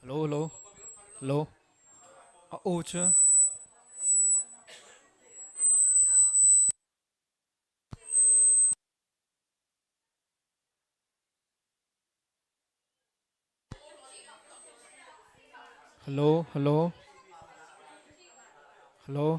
Hello, hello, hello. Ô chứ. Hello, hello, hello.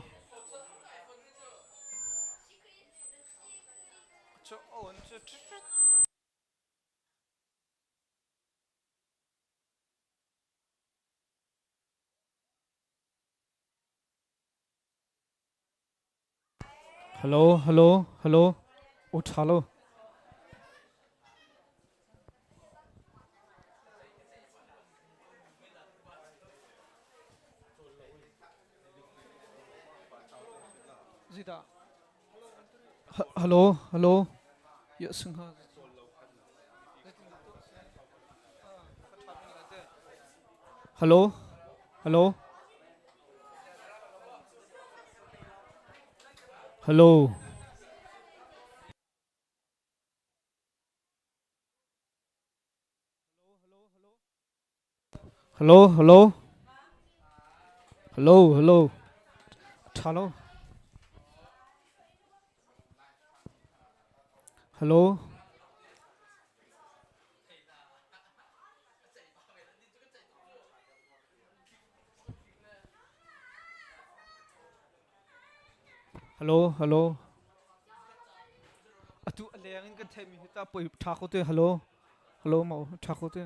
Hello, hello, hello. Ô hello. Gì đó? Hello, hello. Dạ sưng ha. Hello, hello, hello, hello, hello, hello, hello. Hello, hello, hello, hello. À tu anh cái thêm mình ta bồi thắc cô thế hello, hello mau thắc cô thế.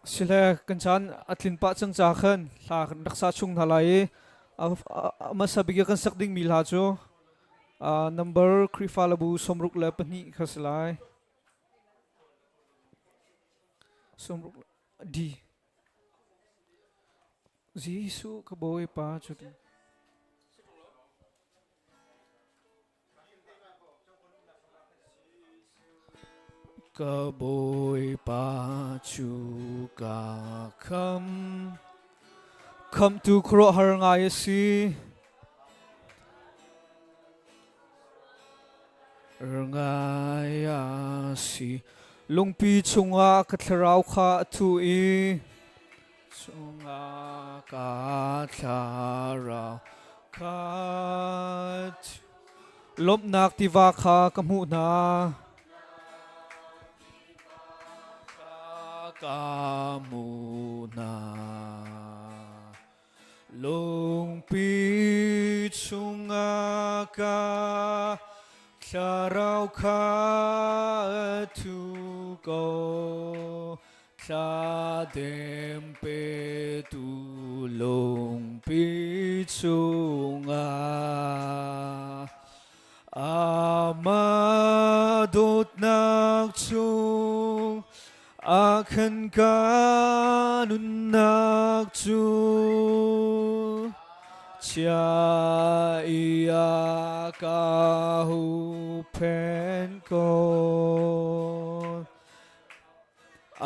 Sila kansan atlin pa chang cha khan la raksa chung thalai ma sabigya kan sakding mil ha cho number krifalabu somruk la pani khaslai somruk di jisu ka boy pa chu ka boy pa chu ka come to kro har ngai si ngai si lungpi chunga ka thrau kha thu i chunga ka thrau kha lop nak tiva kha kamu na kamu na lung pi chunga ka tharau kha tu ko tha dem pe tu lung pi chunga amadot nak chung akan kanun nak chung cha iya ka hu pen kon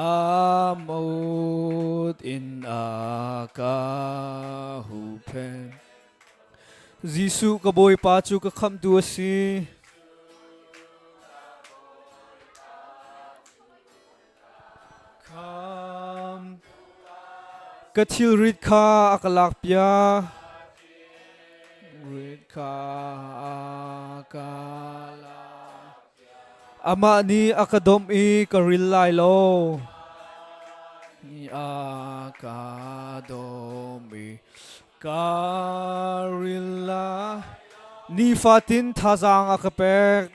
amot in aka hu pen Jisu ka boy pa chu ka kham tu si kham ka thil rit kha akalak pia rit kha akala ama ni akadom i karil lai lo ni akadom i karila ni fatin thazang akapek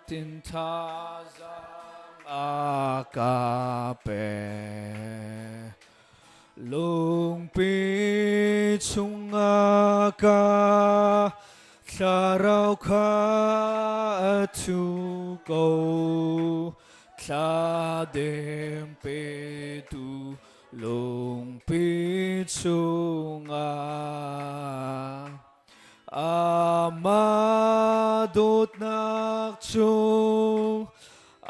tin thazang akape lung pi chung aka tharau kha tu ko tha dem pe tu lung pi chung amadot nak chung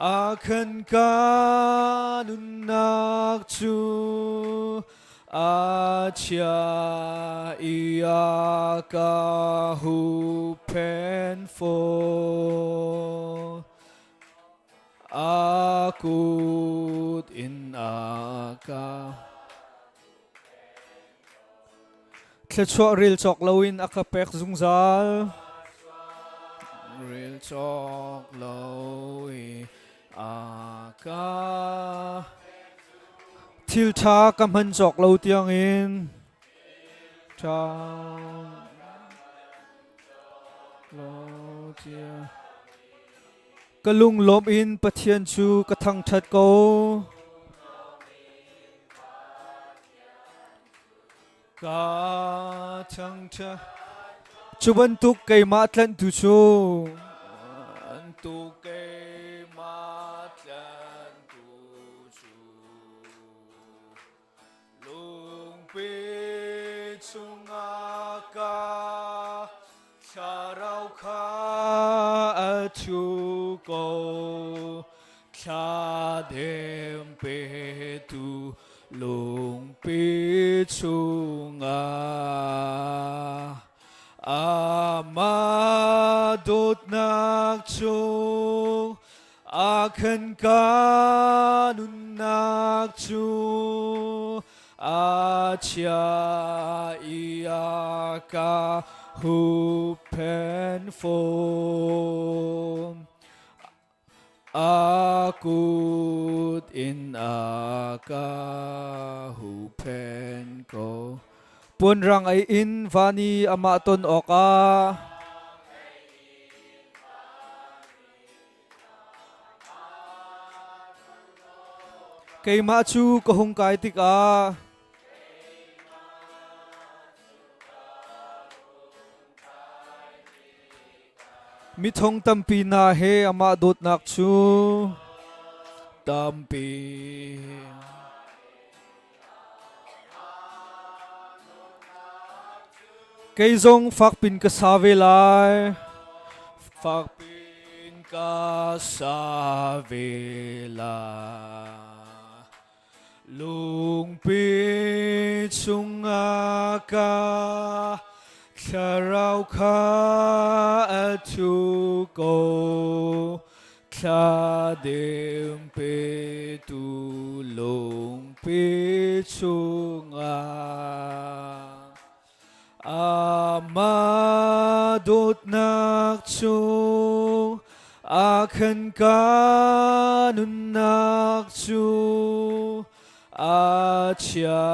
akan kanunak chu acha iya kahu penfo akut in aka Tletsuak ril chok lawin akapek zungzal Ril chok lawi aka Thil tha kamhan chok law tiang in Chang law tiang Kalung lom in pathian chu kathang that ko Ka thang cha Chuban tuk kay matlan tu chu Tuk kay matlan tu chu Lung pi chung aka Charaw ka atu ko Cha dem pe tu lung pi chung Amadot nak chung akan kanun nak chung acha iya ka hupen fom akut in aka hupen ko Punrang ay in vani amaton oka Kay machu kahung kaitik a Mithong tampi na he amadot nakchu Tampi Kay zong fakpin ka savelay Fakpin ka savelay Lungpit sungaka Klaraw ka atuko Kladim pitu lungpit sungaka Amadot nakchu akan kanun nakchu acha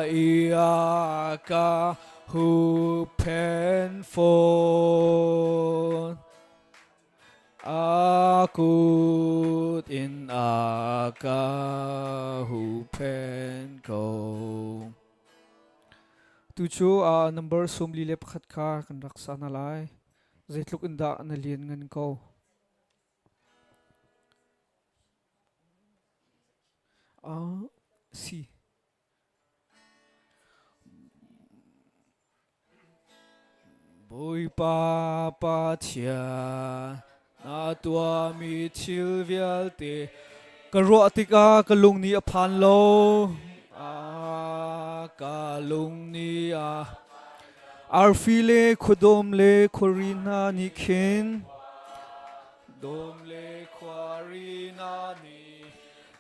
iya ka hupen fon akut in aka hupen ko Tu chu number sumli le pakhat ka kan raksa na lai zaitluk inda na lian ngan ko si Boy pa thia na tua mi thil vial te Karo tika kalung ni aphan lo kalung ni Arfile khodom le khorina ni khin dom le khwarina ni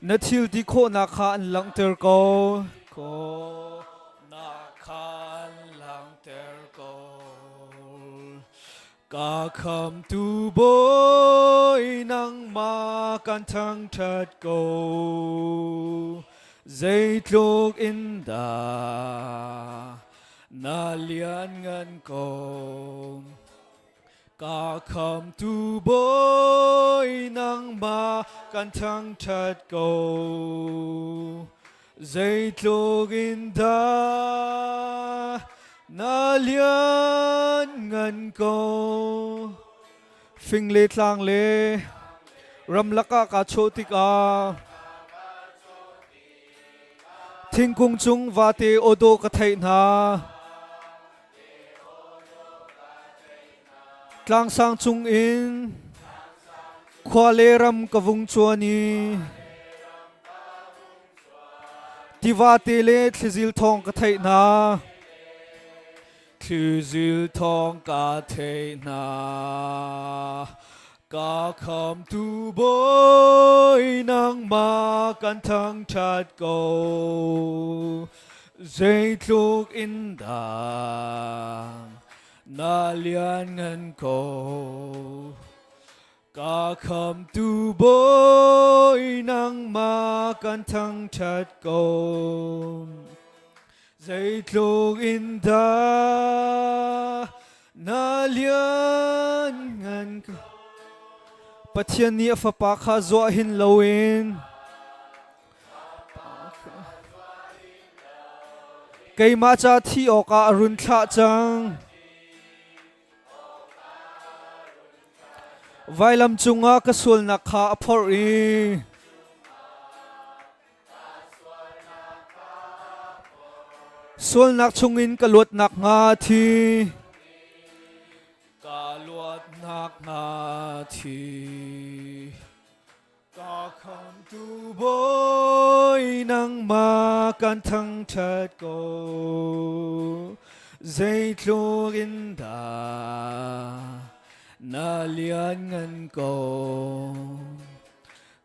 Nathil di kho na kha an lang ter ko na kha an lang ter ko Ka kham tu boy nang ma kan thang that ko Zaitluk inda na lian ngan ko Ka kham tu boy nang ma kan thang that ko Zaitluk inda na lian ngan ko Phing le tlang le Ramlaka ka chotika Thing kung chung vate odo kathai na Tlang sang chung in khwa le ram ka vung chuani tiva te le thizil thong ka thei na thizil thong ka thei na ka kham tu boy nang ma kan thang chat ko dây thuốc in đàng na lian ngân ko cả kham tu boy nang ma kan thang chat ko dây thuốc in đàng na lian ngân ko pathian ni fa pa kha zo hin loin cây ma cha thi o ka arun tha chang vai lam chunga ka sul na kha aphor i sul nak chungin ka luat nak nga thi ka luat nak nga thi ka kham tu boy nang ma kan thang chat ko dây thuốc in da na lian ngân ko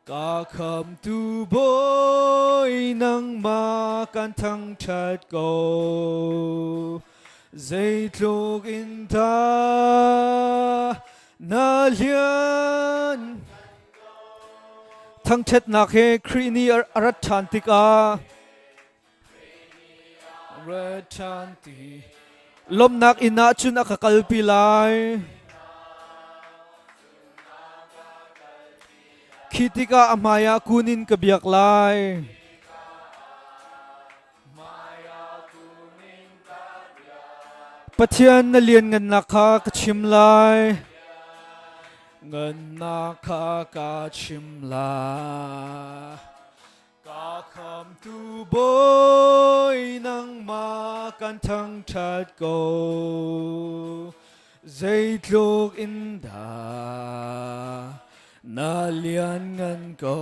ka kham tu boy nang ma kan thang chat ko dây thuốc in da na lian thang chet nak he krini arat chantika arat chanti lom nak ina chun akakal pilai khitika amaya kunin kabiak lai pathian na lian ngan nakha kachim lai ngân na kha ka chim la ka kham tu boy nang ma kan thang chat ko dây thuốc in da na lian ngân ko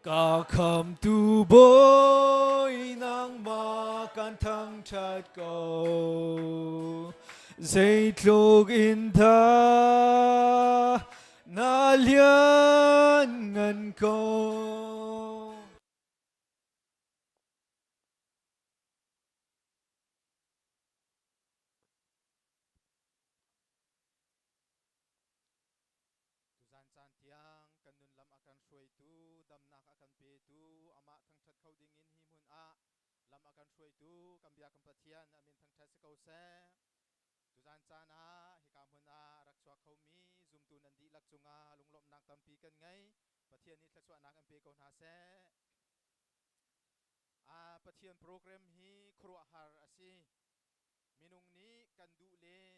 ka kham tu boy nang ma kan thang chat ko dây thuốc in da na lian ngân ko Tuzan san tiang kan nun lam akan shuai tu dam nak akan pe tu ama thang chat khau ding in hi mun a lam akan shuai tu kam bia kam pathian amin thang chat se kau se tuzan san a hi kam hun a rak chwa khau mi zum tu nan di lak chunga lunglom nak tam pi kan ngai pathian ni thla chwa nak an pe kau na se a pathian program hi khru har asi minung ni kan du len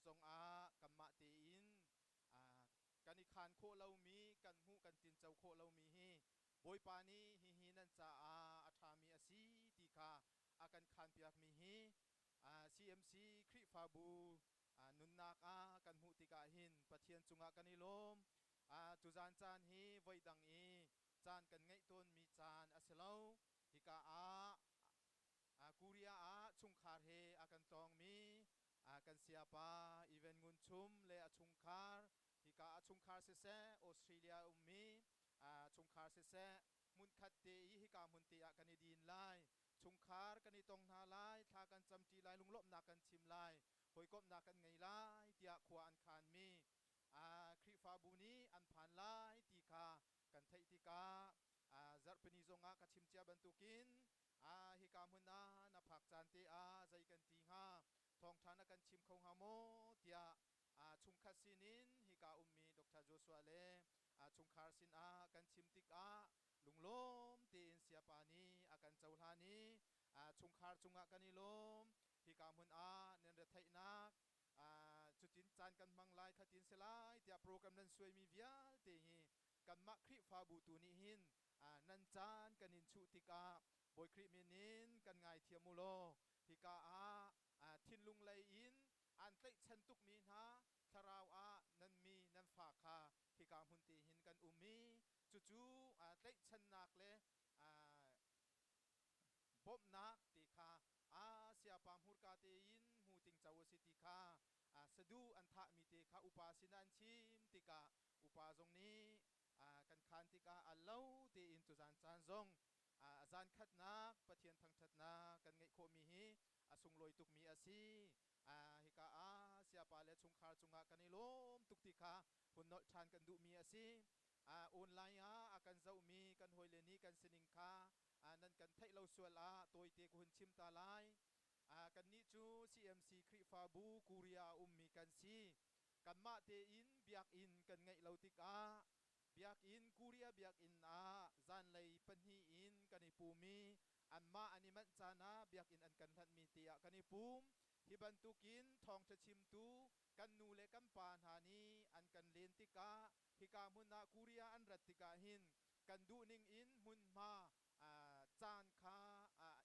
zong a kamma te in kan i khan kho lo mi kan hu kan tin chau kho lo mi hi boy pa ni hi hi nan cha a atha mi asi ti kha akan khan piak mi hi CMC khri fa bu nun nak a kan hu ti ka hin pathian chunga kan i lom tuzan chan hi voidang i chan kan ngai ton mi chan aselo hi ka kuria a chungkhar he akan tong mi kan siapa even ngun chum le a chungkhar hi ka a chungkhar se se Australia ummi chungkhar se se mun khat te hi ka mun te a kan i din lai chungkhar kan i tong na lai tha kan cham ti lai lunglop na kan chim lai hoi kop na kan ngai lai tia khwa an khan mi khri fa bu ni an phan lai ti kha kan thei ti ka zar pani zonga ka chim chia ban tukin hi ka mun na phak chan te zai kan ti nga thong thana kan chim khong ha mo tia chungkha sinin hi ka ummi Dr. Joshua le chungkhar sin kan chim tik lunglom te in sia pa ni akan chaula ni chungkhar chunga kan ilom hi ka mun nen re thai nak chutin chan kan mang lai khatin se lai tia program nan suai mi vial te hi kan ma khri fa bu tu ni hin nan chan kan in chu tika boy khri minin kan ngai thiamulo hi ka thin lung lai in an tlai chan tuk mi na tharau nan mi nan fa kha จู่เตะชันนักเลยบบนักตีค่ะเสียปามหุรกาเตยินหูติงเจ้าสิติค่ะสะดูอันทะมีเตค่ะอุปาสินันชิมติกะอุปาจงนี้กันขันติกะอัลเลวเตอินตุจานจานจงจานขัดนักปะเทียนทางทัดนักกันไงโคมีฮีสุงลอยตุกมีอาศีฮิกาเสียปาเลชุงคาร์จุงะกันนิลมตุกติค่ะหุ่นนอทานกันดูมีอาศีออนไลน์กันเจ้ามีกันหอยเลนีกันสนิงค่ะนั่นกันไทยเราสวลตัวเตกุนชิมตาไลกันนี้จู CMC คริฟาบูคูเรียมีกันซีกันมาเตอินเบียกอินกันไงเราติกเบียกอินคูเรียเบียกอินจานเลยปัญหีอินกันในปูมีอันมาอันนี้มันจานะเบียกอินอันกันทันมีเตียกันในปูมฮิบันตุกินทองจะชิมตูกันนูเลกันปานหานีอันกันเลนติกาฮิกามุนนาคูเรียอันรัตติกาหินกันดูนิงอินมุนมาจานค้า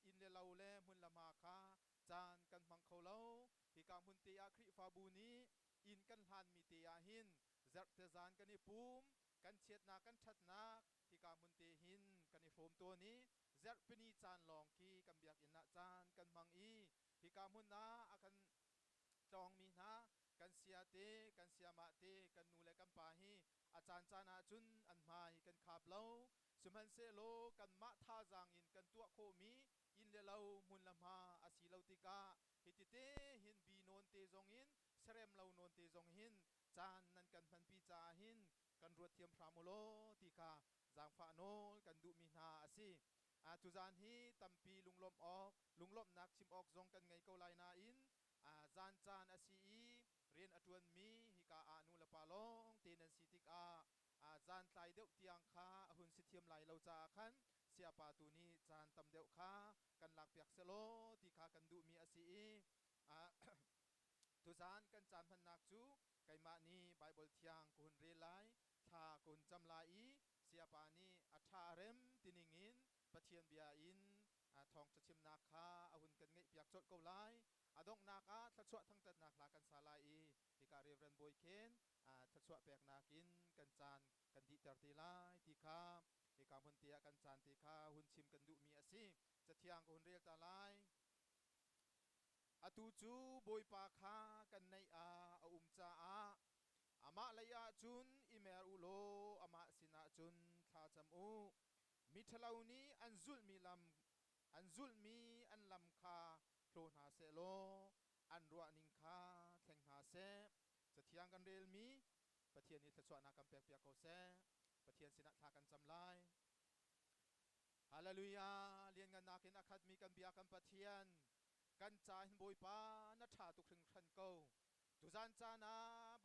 อินเลเราเลมุนละมาค้าจานกันมังเขาเลาฮิกามุนเตียคริฟาบูนีอินกันหันมีเตียหินจักเตจานกันในปูมกันเชียดนากันชัดนักฮิกามุนเตหินกันในโฟมตัวนี้จักเป็นจานลองกีกันเบียกอินนาจานกันมังอีฮิกามุนนาอากันจองมีนากันเสียเตกันเสียมาเตกันนูเลกันปาฮีอาจารย์จานาจุนอันมาฮิกันขับเล่าสุมันเซโลกันมะท่าจางอินกันตัวโคมีอินเลเรามุนละมาอาศิเลาติกาฮิติเตหินบีโนนเตจงอินเสรมเราโนนเตจงหินจานนั้นกันพันปีจาหินกันรวดเทียมพรามโลติกาจางฟาโนกันดุมินาอาศิตุจานฮีตัมปีลุงลมออกลุงลมนักชิมออกจงกันไงเกาไลนาอินจานจานอาศิเรียนอตวนมีฮิกาอานุละปาลองเตนันสิติกจานไตเดียวเตียงค้าหุ่นสิเทียมไหลเราจาคันเสียปาตูนี้จานตำเดียวค้ากันหลักเปียกเสโลติกากันดูมีอาศิตุจานกันจานพันนักจูไกมานีไบเบิลเทียงกุนเรลัยทากุนจำลายเสียปานีอัฐาเรมตินิงินปะเทียนเบียอินทองจะชิมนักค้าหุ่นกันไงเปียกจดเกาไลดงนักทัดสวะทั้งตัดนักลากันสาลายฮิกาเรเวนบอยเคนทัดสวะเปียกนักินกันจานกันดิตรตีลายตีคาฮิกามุนเตียกันจานตีคาหุ่นชิมกันดุมีอาศิจะเทียงกุนเรียกตาลายตูจูบอยปาคากันในจาอามาลายาจุนอิเมรุโลอามาสินาจุนทาจมูมิทลาวนี้อันซุลมีลอันลำคาโคลนาเซโลอันรัวนิงคาแทงนาเซจะเทียงกันเรลมีปะเทียนนี้ทศวนากัมเปียกเปียกโกเซปะเทียนสินะทากันจำลายฮาเลลูยาเลียนกันนักเห็นอาคัดมีกันเบียกันปะเทียนกันจ่าหินบอยปานัทธาตุครึ่งขันเกาตุจานจานา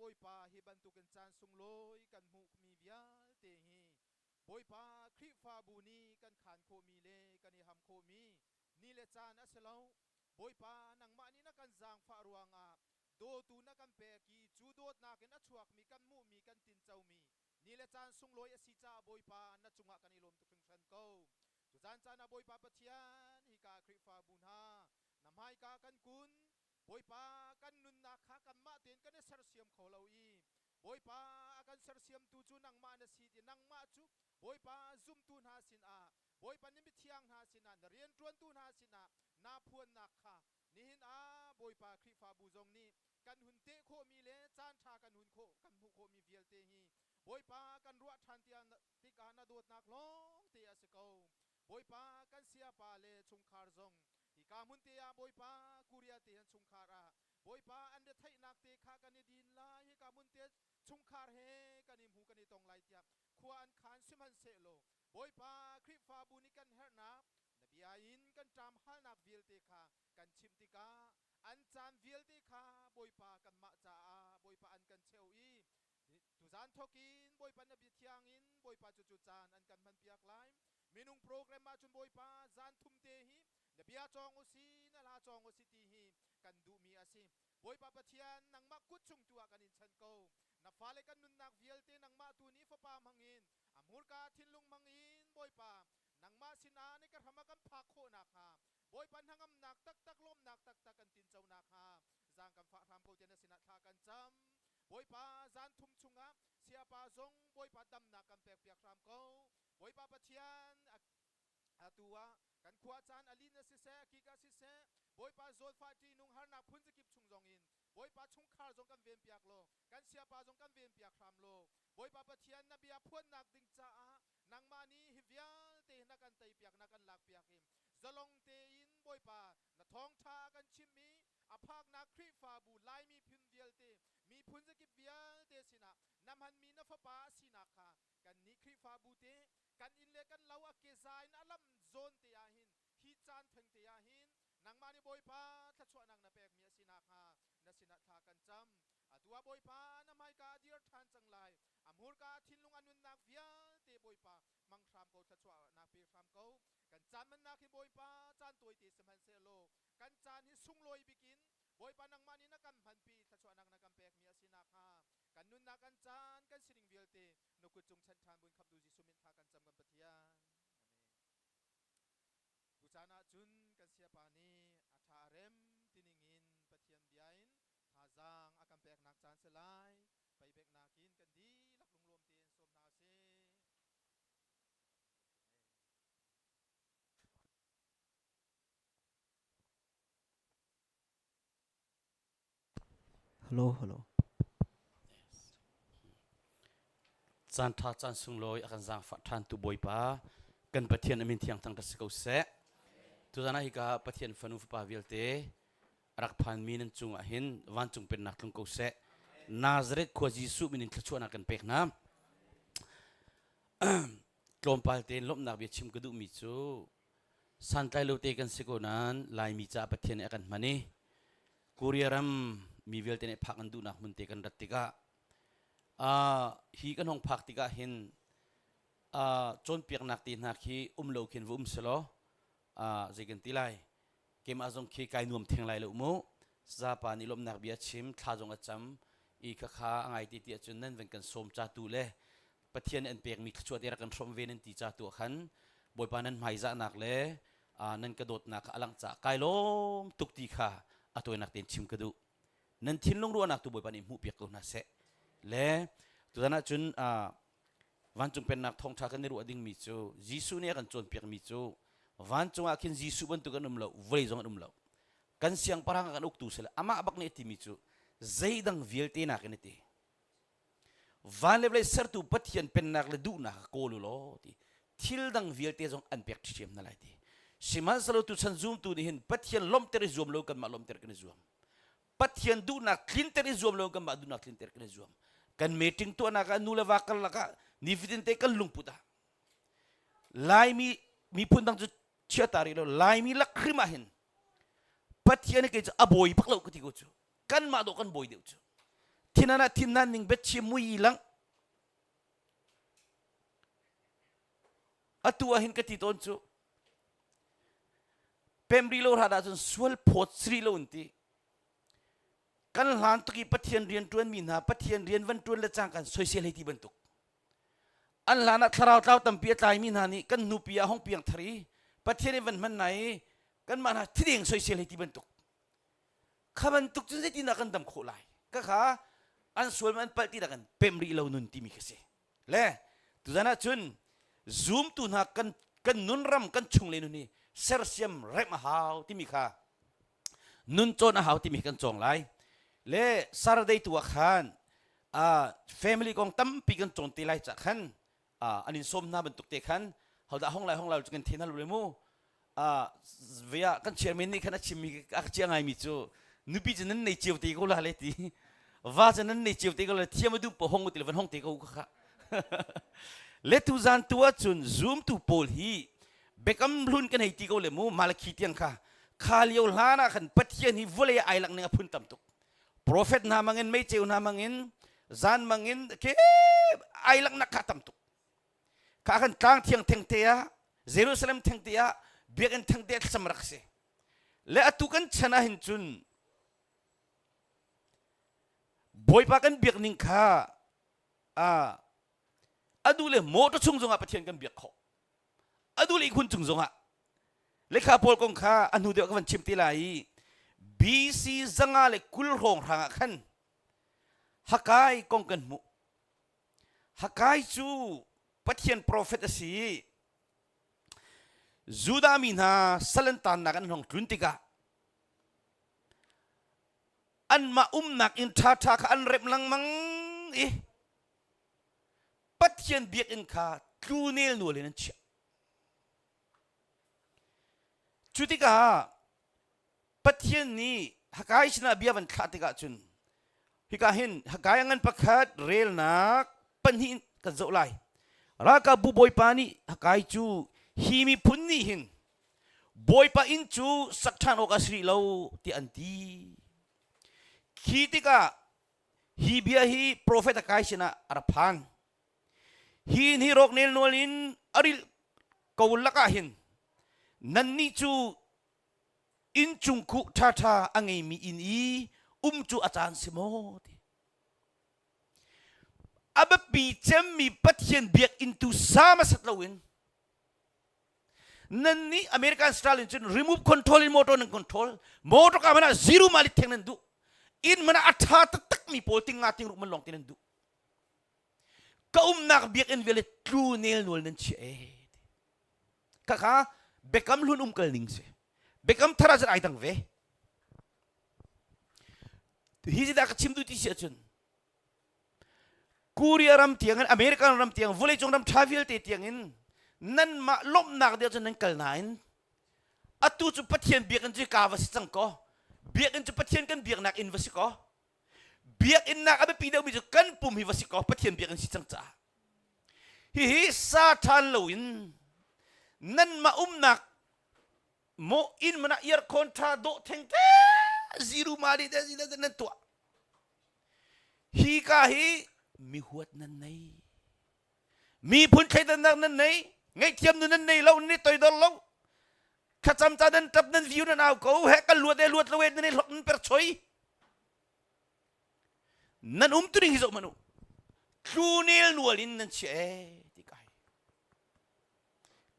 บอยปาฮิบันตุกันจานสุงลอยกันมุกมีวิยาเตหีบอยปาคริฟาบูนีกันขานโคมีเลกันฮิฮัมโคมีนี่เลจานอัสเลาบอยปานังมานีนักกันจางฟารัวงโดตูนักกันเปกีจูโดดนักกันอัชวกมีกันมุมีกันตินเจ้ามีนี่เลจานสุงลอยอสิจ้าบอยปานัจุงะกันอิลมตุครึ่งขันเกาตุจานจานาบอยปาปะเทียนฮิกาคริฟาบูนานำให้กากันกุนบอยปากันนุนนักขากันมาเตียนกันเนสร์เซียมเขาเราบอยปากันสร์เซียมตูจูนังมาเนสีนังมาจูบอยปาซุ่มตูนหาสินบอยปานิมิเทียงหาสินะเรียนจวนตูนหาสินะนาพวนนักขานี่หินบอยปาคริฟาบูจงนี้กันหุ่นเตโคมีเลจานชากันหุ่นโคกันมุโคมีเวียลเตหีบอยปากันรัวทันเตียนติกานาโดดนักลงเตียสเกาบอยปากันเสียปาเลชุงคาร์จงฮิกามุนเตียบอยปาคูเรียเตียนชุงคาราบอยปาอันเดไทยนักเตะขากันดินลายฮิกามุนเตียชุงคาร์เฮกันนิมหูกันนิตองไลเตียขวานขานซิมันเซโลบอยปาคริฟาบุนิกันเฮร์นับนบีอาอินกันจามฮัลนักวิลเตขากันชิมติกาอันจามวิลเตขาบอยปากันมาจ้าบอยปาอันกันเชวีตุจานทอกินบอยปานบิทยังอินบอยปาจุจานอันกันมันเปียกไลม์เมนุงโปรแกรมมาจุนบอยปาจานทุมเตหีนบีอาจองอุสีนาลาจองอุสิตีหีกันดูมีอาศิบอยปาปะเทียนนังมากุดชุงตัวกันอินชันโกนับฟ้าเลกันนุนนักเวียลเตนังมาตัวนี้ฟ้าปามังอินอมูรกาทินลุงมังอินบอยปานังมาสินาในกระทำกันพักโคนักฮาบอยปันหังนักตักลมนักตักกันตินเจ้านักฮาจางกันฟ้าทำโกเจนสินาทากันจำบอยปาจานทุ่มชุงะเสียปาจงบอยปาดำนักกันเปียกรำเกา บอยปาปะเทียนตัวกันขวาจานอลินสิเซกิกาสิเซบอยปาโซนฟาจีนุงฮาร์นักพุนสกิบชุงจงอินบอยปาชุงคาร์จงกันเวียนเปียกโลกันเสียปาจงกันเวียนเปียกครามโลบอยปาปะเทียนนบียพวนนักดิงจ้านางมานีฮิวิลเตนักกันไตเปียกนักกันหลักเปียกอิมจะลงเตอินบอยปาณท้องทากันชิมมีอภาคนักครีฟาบูไลมีพินเวียลเตมีพุนสกิบเวียลเตสินะนำหันมีนฟปาสินาคากันนี้ครีฟาบูเตกันอินเลกันลาวเกซายนอลัมโซนเตียหินฮีจานเพ่งเตียหินนางมานีบอยปาทัชวนังนาเปกเมียสินาคานาสินาทากันจำตัวบอยปานำให้กาเดียร์ทันจังไลอมูร์กาทินลุงอนุนนักเวียเตบอยปามังครามโกทัชวนักเปียครามโกกันจานมันนักฮิบอยปาจานตัวตีสมันเซโลกันจานฮิสุงลอยบิกินบอยปานังมานีนักกันพันปีทัชวนังนักกันเปกเมียสินาคากันนุนนักกันจานกันสิริงเวียเตนกุจงชันทานบุญขับดูจิสุมินทากันจำกันปะเทียกุจานาจุนกันเสียปานีอัฐาเรมตินิงินปะเทียนเบียนทาจางอากันเปกนักจานเสลายไปเบกนากินกันดีลักลุงรวมเตียนสมนาเซฮัลโหลฮัลโหลจานท่าจานสุงลอยอาการจางฝัดทานตุบอยปากันปะเทียนอมินเทียงทางตะสกาวเสะตุจานาฮิกาปะเทียนฟันุฟปาวิลเตรักพันมีนันจุงอาหินวันจุงเป็นนักลงกาวเสะนาซาเรตขวาจิสุมินินทชวนักกันเปกน้ำกลมปาลเตนลบนักเบียชิมกระดูมิจูสันไตโลเตกันสกุนันลายมีจ่าปะเทียนอากันมันนี่กุริยรัมมีวิลเตนพักกันดูนักมุนเตกันรัตติกาฮีกันห้องพักติกาเห็นจนเปียกนักตีนักฮีโลกินวุมสโลเจกันตีไลเกมอาจงคีกายนวมเทียงไลลุโมซาปานิลมนักเบียชิมท่าจงอาจำอีกข้าไงตีเตียจนนั้นเป็นกันสมจ่าตูเล่ปะเทียนอันเปียกมีขวดเดียร์กันสมเวนันตีจ่าตัวขันบอยปานั้นไม่จ่านักเล่นั่นกระโดดนักอลังจ่ากายลมตุกตีข้าตัวนักเตียนชิมกระดูนั่นทิ้งลงรัวนักตัวบอยปานิมูเปียกตัวน่าเสะเล่ตัวนั้นจุนวันจุงเป็นนักท่องทากันในรัวดิ่งมิจูยิสุเนี่ยกันจนเปียกมิจูวันจุงอาคินยิสุบันตุกันเล่าเวรจงกันเล่ากันเสียงปรางกันอุกตุเสละอามาบักเนี่ยติมิจูใจดังวิลเตนักเนี่ยติวันเลเวลเซอร์ตุปัทยันเป็นนักเลดูนักโกลุโลติทิลดังวิลเตจงอันเปียกเชียมนั่นแหละติสิมันสโลตุชันซูมตุนี่เห็นปัทยันล้มเตริซูมโลกันมาล้มเตริกันซูมปัทยันดูนักคลินเตริซูมโลกันมาดูนักคลินเตริกันซูมกันเมติงตัวนักนูเลวากันละกันนิฟิตินเตกันลุงพุทธลายมีพุ่นดังจุเชื่อตาริโลลายมีลักคริมาเห็นปัทยันนี่ก็จะอบอยพักเล่ากติโกจูกันมาดูกันบอยเดียวจูที่นั่นนิ่งเบ็ดเชี่ยมุยลังอัตัวเห็นกติตอนจูเป็มริโลหาดาจนสวลพอดสริโลนตีกันหลานตุกีปัทยันเรียนตัวนมีนาปัทยันเรียนวันตัวนละจังกันโซเชียลให้ที่บรรทุกอันหลานนักทาราวเต้าตั้มเปียตายมีนานี่กันนูเปียห้องเปียงทรีปัทยันวันมันไหนกันมาหาที่เดียงโซเชียลให้ที่บรรทุกข้าบรรทุกจนได้ที่นักกันดำโคลายก็ขาอันส่วนมันปฏิดักันเป็มริโลนุนที่มีกษัตริย์เล่ตุจานะจุนซูมตุนักกันนุนรำกันชุงเลนุนี่เซอร์เซียมเรมหาวที่มีข้านุนโจนหาวที่มีกันจงไลเล่สารได้ตัวขันfamily ของตั้มปีกันจงตีไลจากขันอันนี้สมนาบรรทุกเตะขันเขาด่าห้องเราจะกันเทนัลเลยมู่เวียกันเชื่อมินนี่ขณะชิมีอักเจียงไงมิจูนุปีจะนั้นในเจียวตีกูละเลยทีว่าจะนั้นในเจียวตีกูละเทียมดูปะห้องกูตีละวันห้องตีกูค่ะเลตุจันตัวจุน zoom ตัวโพลฮีเบกัมลุนกันให้ตีกูเลยมู่มาลคิดยังค่ะข้าเลี้ยวลานะขันปัทยันฮิวเลยไอหลังเนี่ยพุ่นตั้มตุก prophet นามังเงินไม่เจ้านามังเงินจันมังเงินเคไอหลังนักขัดตั้มตุกข้าขันกลางเทียงเทงเตียเยรูซาเล็มเทงเตียเบียกันเทงเตียสมรักเสและตุกันชนะหินจุนบอยปากันเบียกนิงข้าดูเลยโมตัวชุงจงอาปะเทียนกันเบียกเขาดูเลยคุณจุงจงอาเลขาพอลกงข้าอนุเดียวกันชิมตีไลบีซีจังอาเลกุลรองหางขันฮักไกกงกันมุฮักไกจู ปัทเทียนโปรเฟตสีจูดามินาสลันตันนักอันหงทุนติกาอันมานักอินทาทาอันเร็บลังมังปัทเทียนเบียกอินคาทูเนลนัวเลยนั่นเชียจุติกาปัทเทียนนี้ฮักไอชนะเบียบันขาติกาจุนฮิกาหินฮักไองันปักขัดเรลนักปันหินกันโจไลรักบุบอยปานีฮักไอจูฮิมิพุนนี่หินบอยปาอินจูสักทานโอกาสรีเลาตีอันตีขีติกาฮีเบียฮีโปรเฟตฮักไอชนะอาราพันฮินฮิโรกเนลนวลินอาริลกาวลักาหินนันนี่จูอินจุงคุทาทาอังเอมีอินอีจูอาจารย์สมอดีอับปีเจมมีปัทเทียนเบียกอินตูสามาสัตลวินนั่นนี่อเมริกันสไตล์จน remove control in motor นั่ง control motor ก็มันzero มาลิเทงนั่นดูอินมันอัฐาตักมีโพติงงาติงรุกมันลงที่นั่นดูก็นักเบียกอินเวลทรูเนลนวลนั่นเชื่อก็ค่ะเบคกัมลุนกัลนิงเซ่เบคกัมทาราจไอตังเวฮิจิดาก็ชิมดูที่เสียจนคูเรียรำเตียงอเมริกันรำเตียงวอลเลย์จงรำทราวิลเตียงอินนั่นมาล้มนักเดียวจนนั่นกัลนายน์อัตุจุปัทเทียนเบียกันจีกาวสิจังก็เบียกันจุปัทเทียนกันเบียกนักอินวสิก็เบียกอินนักอับปีเดียวมีจุกันปุ่มฮิวสิก็ปัทเทียนเบียกันสิจังจ้าฮิซาทานลวินนั่นมานักโมอินมันเอียร์คอนทราโดเทงเตซิรุมาดีเดซิเลนั่นตัวฮีกาฮีมีหัวนั่นไงมีพุ่นใครนั่นนั่นไงไงเทียมนั่นไงเรานี่ตัวเดียวเราข้าจำตาดันตับนั่นวิวนั่นเอาเขาแหกกันลวดเดลวดละเวนั่นหลอกนั่นเปิดช่วยนั่นตุนิฮิโซมานุทูเนลนัวลินนั่นเช่ที่กาย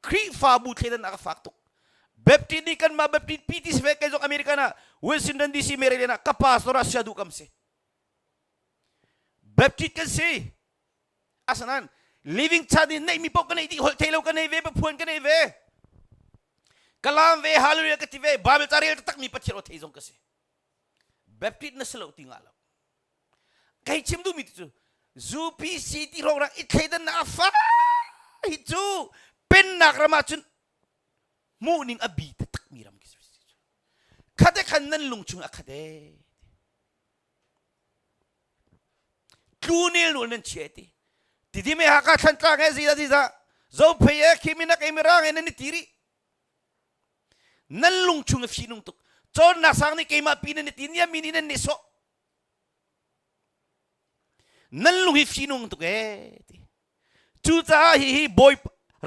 ครีฟาบูเทนันอาฟักตุกแบบที่นี่กันมาแบบที่พีทีสเวกกันจากอเมริกานะเวสต์ดันดีซีเมริเลนะกับพาสตัวรัสเซียดูคำเสแบบที่กันเสอาสนัน living ชาดินไม่มีปกกันไอ้ที่โฮเทลกันไอ้เวแบบพวนกันไอ้เวกลามเวฮาลูเรียกันที่เวบาเบลตาเรียลตักมีปัจเจโรเทยงกันเสแบบที่นั่นสลาวติงาลาใครชิมดูมิตุจูพีซีที่โรงรักอิตเทดันอาฟ้าฮิจูเป็นนักรามาจุนมูนิงอบีตักมีรำกิสข้าแต่ขันนั้นลงชุงอาคาเดทูเนลนั่นเชื่อที่ที่ไม่หากขันตาเงซีดาซีดาโซ่เพย์คิมินักเอมิรังเอ็นนี่ทีรีนั่นลงชุงฟินุงตุกจนนักสังนี่เกมาปีนั่นทีนี่มินินั่นนิโซนั่นลงฮิฟินุงตุกจูจ้าฮิบอย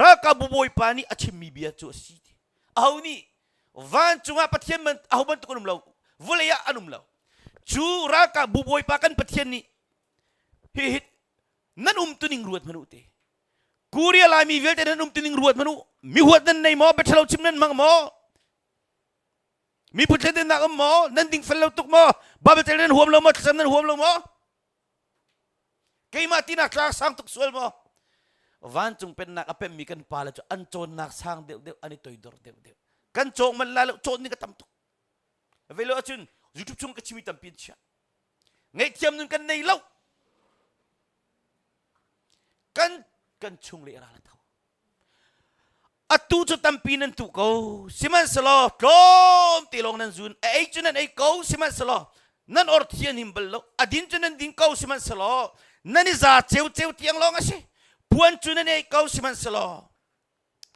รักกับบุบอยปานี่อาชิมีเบียจูซีเอานี่วันจุงอาปัทเทียนมันเอาบันตุกนุ่มเราวเลยอานุ่มเราจูรักกับบุบอยปากันปัทเทียนนี่ฮิตนั่นตุนิงรวดมนุษย์กูเรียลามีเวลแต่นั่นตุนิงรวดมนุษย์มีหัวนั่นในหมอเบทเราชิมนั่นมังหมอมีพุทธเดนนักหมอนั่นดิ่งเฟลเราตุกหมอบาเบตนั่นหัวเราหมอฉันนั่นหัวเราหมอเกี่ยมาตีนักลากสังตุกสวยหมอวันจงเป็นนักอเปมมีกันปาละจอันโจนนักสังเดียวอันนี้ตัวดอร์เดียวกันโจงมันลาลโจนนี่ก็ทำตุกเวลาจุนยูทูบช่องก็ชิมิตัมพินชาไงเทียมนึงกันในเล่ากันชงเลยอะไรล่ะเขาอัตุจุตัมปีนันตุเขาสิมันสลอโจมตีลงนันซุนไอจุนันไอเขาสิมันสลอนั่นอร์เทียนหิมเบลล์อดินจุนันดินเขาสิมันสลอนั่นนิซาเจ้าเตียงลงอ่ะสิพวนจุนันไอเขาสิมันสลอ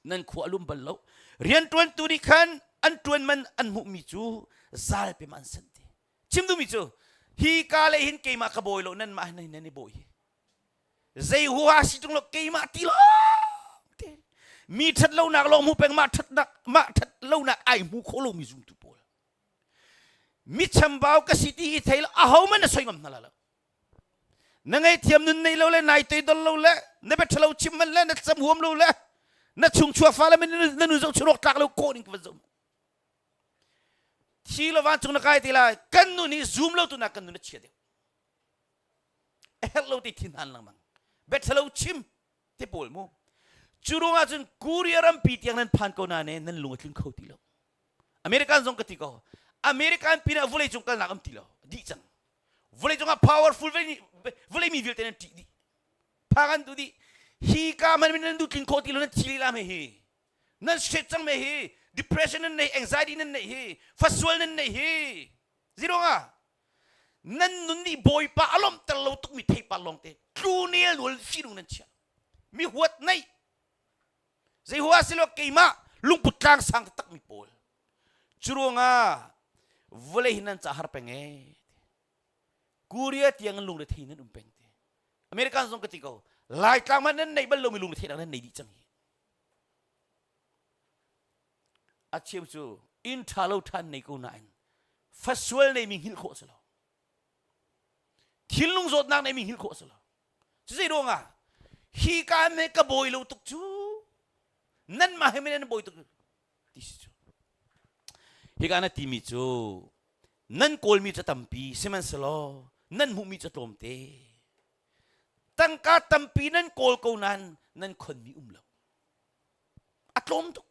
นั่นขวาลุมเบลล์เรียนตวนตุริขันอันตวนมันอันมุมิจูซาลเปมันสันติชิมดูมิจูฮีกาเลหินเกมาขบอยโลนั่นมาในนั่นบอยใจหัวสิตรงโลกเกมาตีลมีทัดเล่าหนักลงมูเป็นมาทัดเล่าหนักไอมูโคโลมีจุงตุโปลมิชัมบ่าวกสิทธิเทลอาหามันสวยงามนั่นแหละนั่งไอเทียมนุนในเราเลยนายตีดเราเลยนั่นเป็นเราชิมมันเลยนั่นสมหัวเราเลยนั่นชุงชัวฟ้าเลยมันนั่นนุ่งชุนกตักเราโกนิงกับซุ่มที่เราวันจุงนักไอตีละกันนุ่นนี่ซูมเราตัวนักกันนุ่นเชียเดียวเอลเราตีทินหันลังมังเบ็ดเราชิม te pol mo churunga chun kuriaram pitiang nan phan ko na ne nan lunga tling khau ti lo American zong kati ko American pina vole chung kal nakam ti lo di chang vole chung powerful vole mi vil tenen ti di phagan tu di hi ka man nan du tling khau ti lo na chili la me hi nan stress chang me hi depression nan nei anxiety nan nei hi faswal nan nei hi zero nga nan nun ni boy pa alom talo tuk mi thei pa long te klunel wal firu nan chia mi huat nei zai huwa silo keima lung putlang sang tak mi pol churunga vole hinan cha har penge kuria tiang lung de thei nan umpeng te American song kati ko lai tlang man nan nei bal lo mi lung de thei nan nei di chang achim chu in thalo than nei ko nain faswal nei mi hil kho salo thil lung zot nang nei mi hil kho salo chei ronga hi ka me ka boy lo tuk chu nan ma he me nan boy tuk ti chu hi ka na ti mi chu nan kol mi cha tampi seman salo nan mu mi cha tom te tang ka tampi nan kol ko nan khon mi umlo atlom tu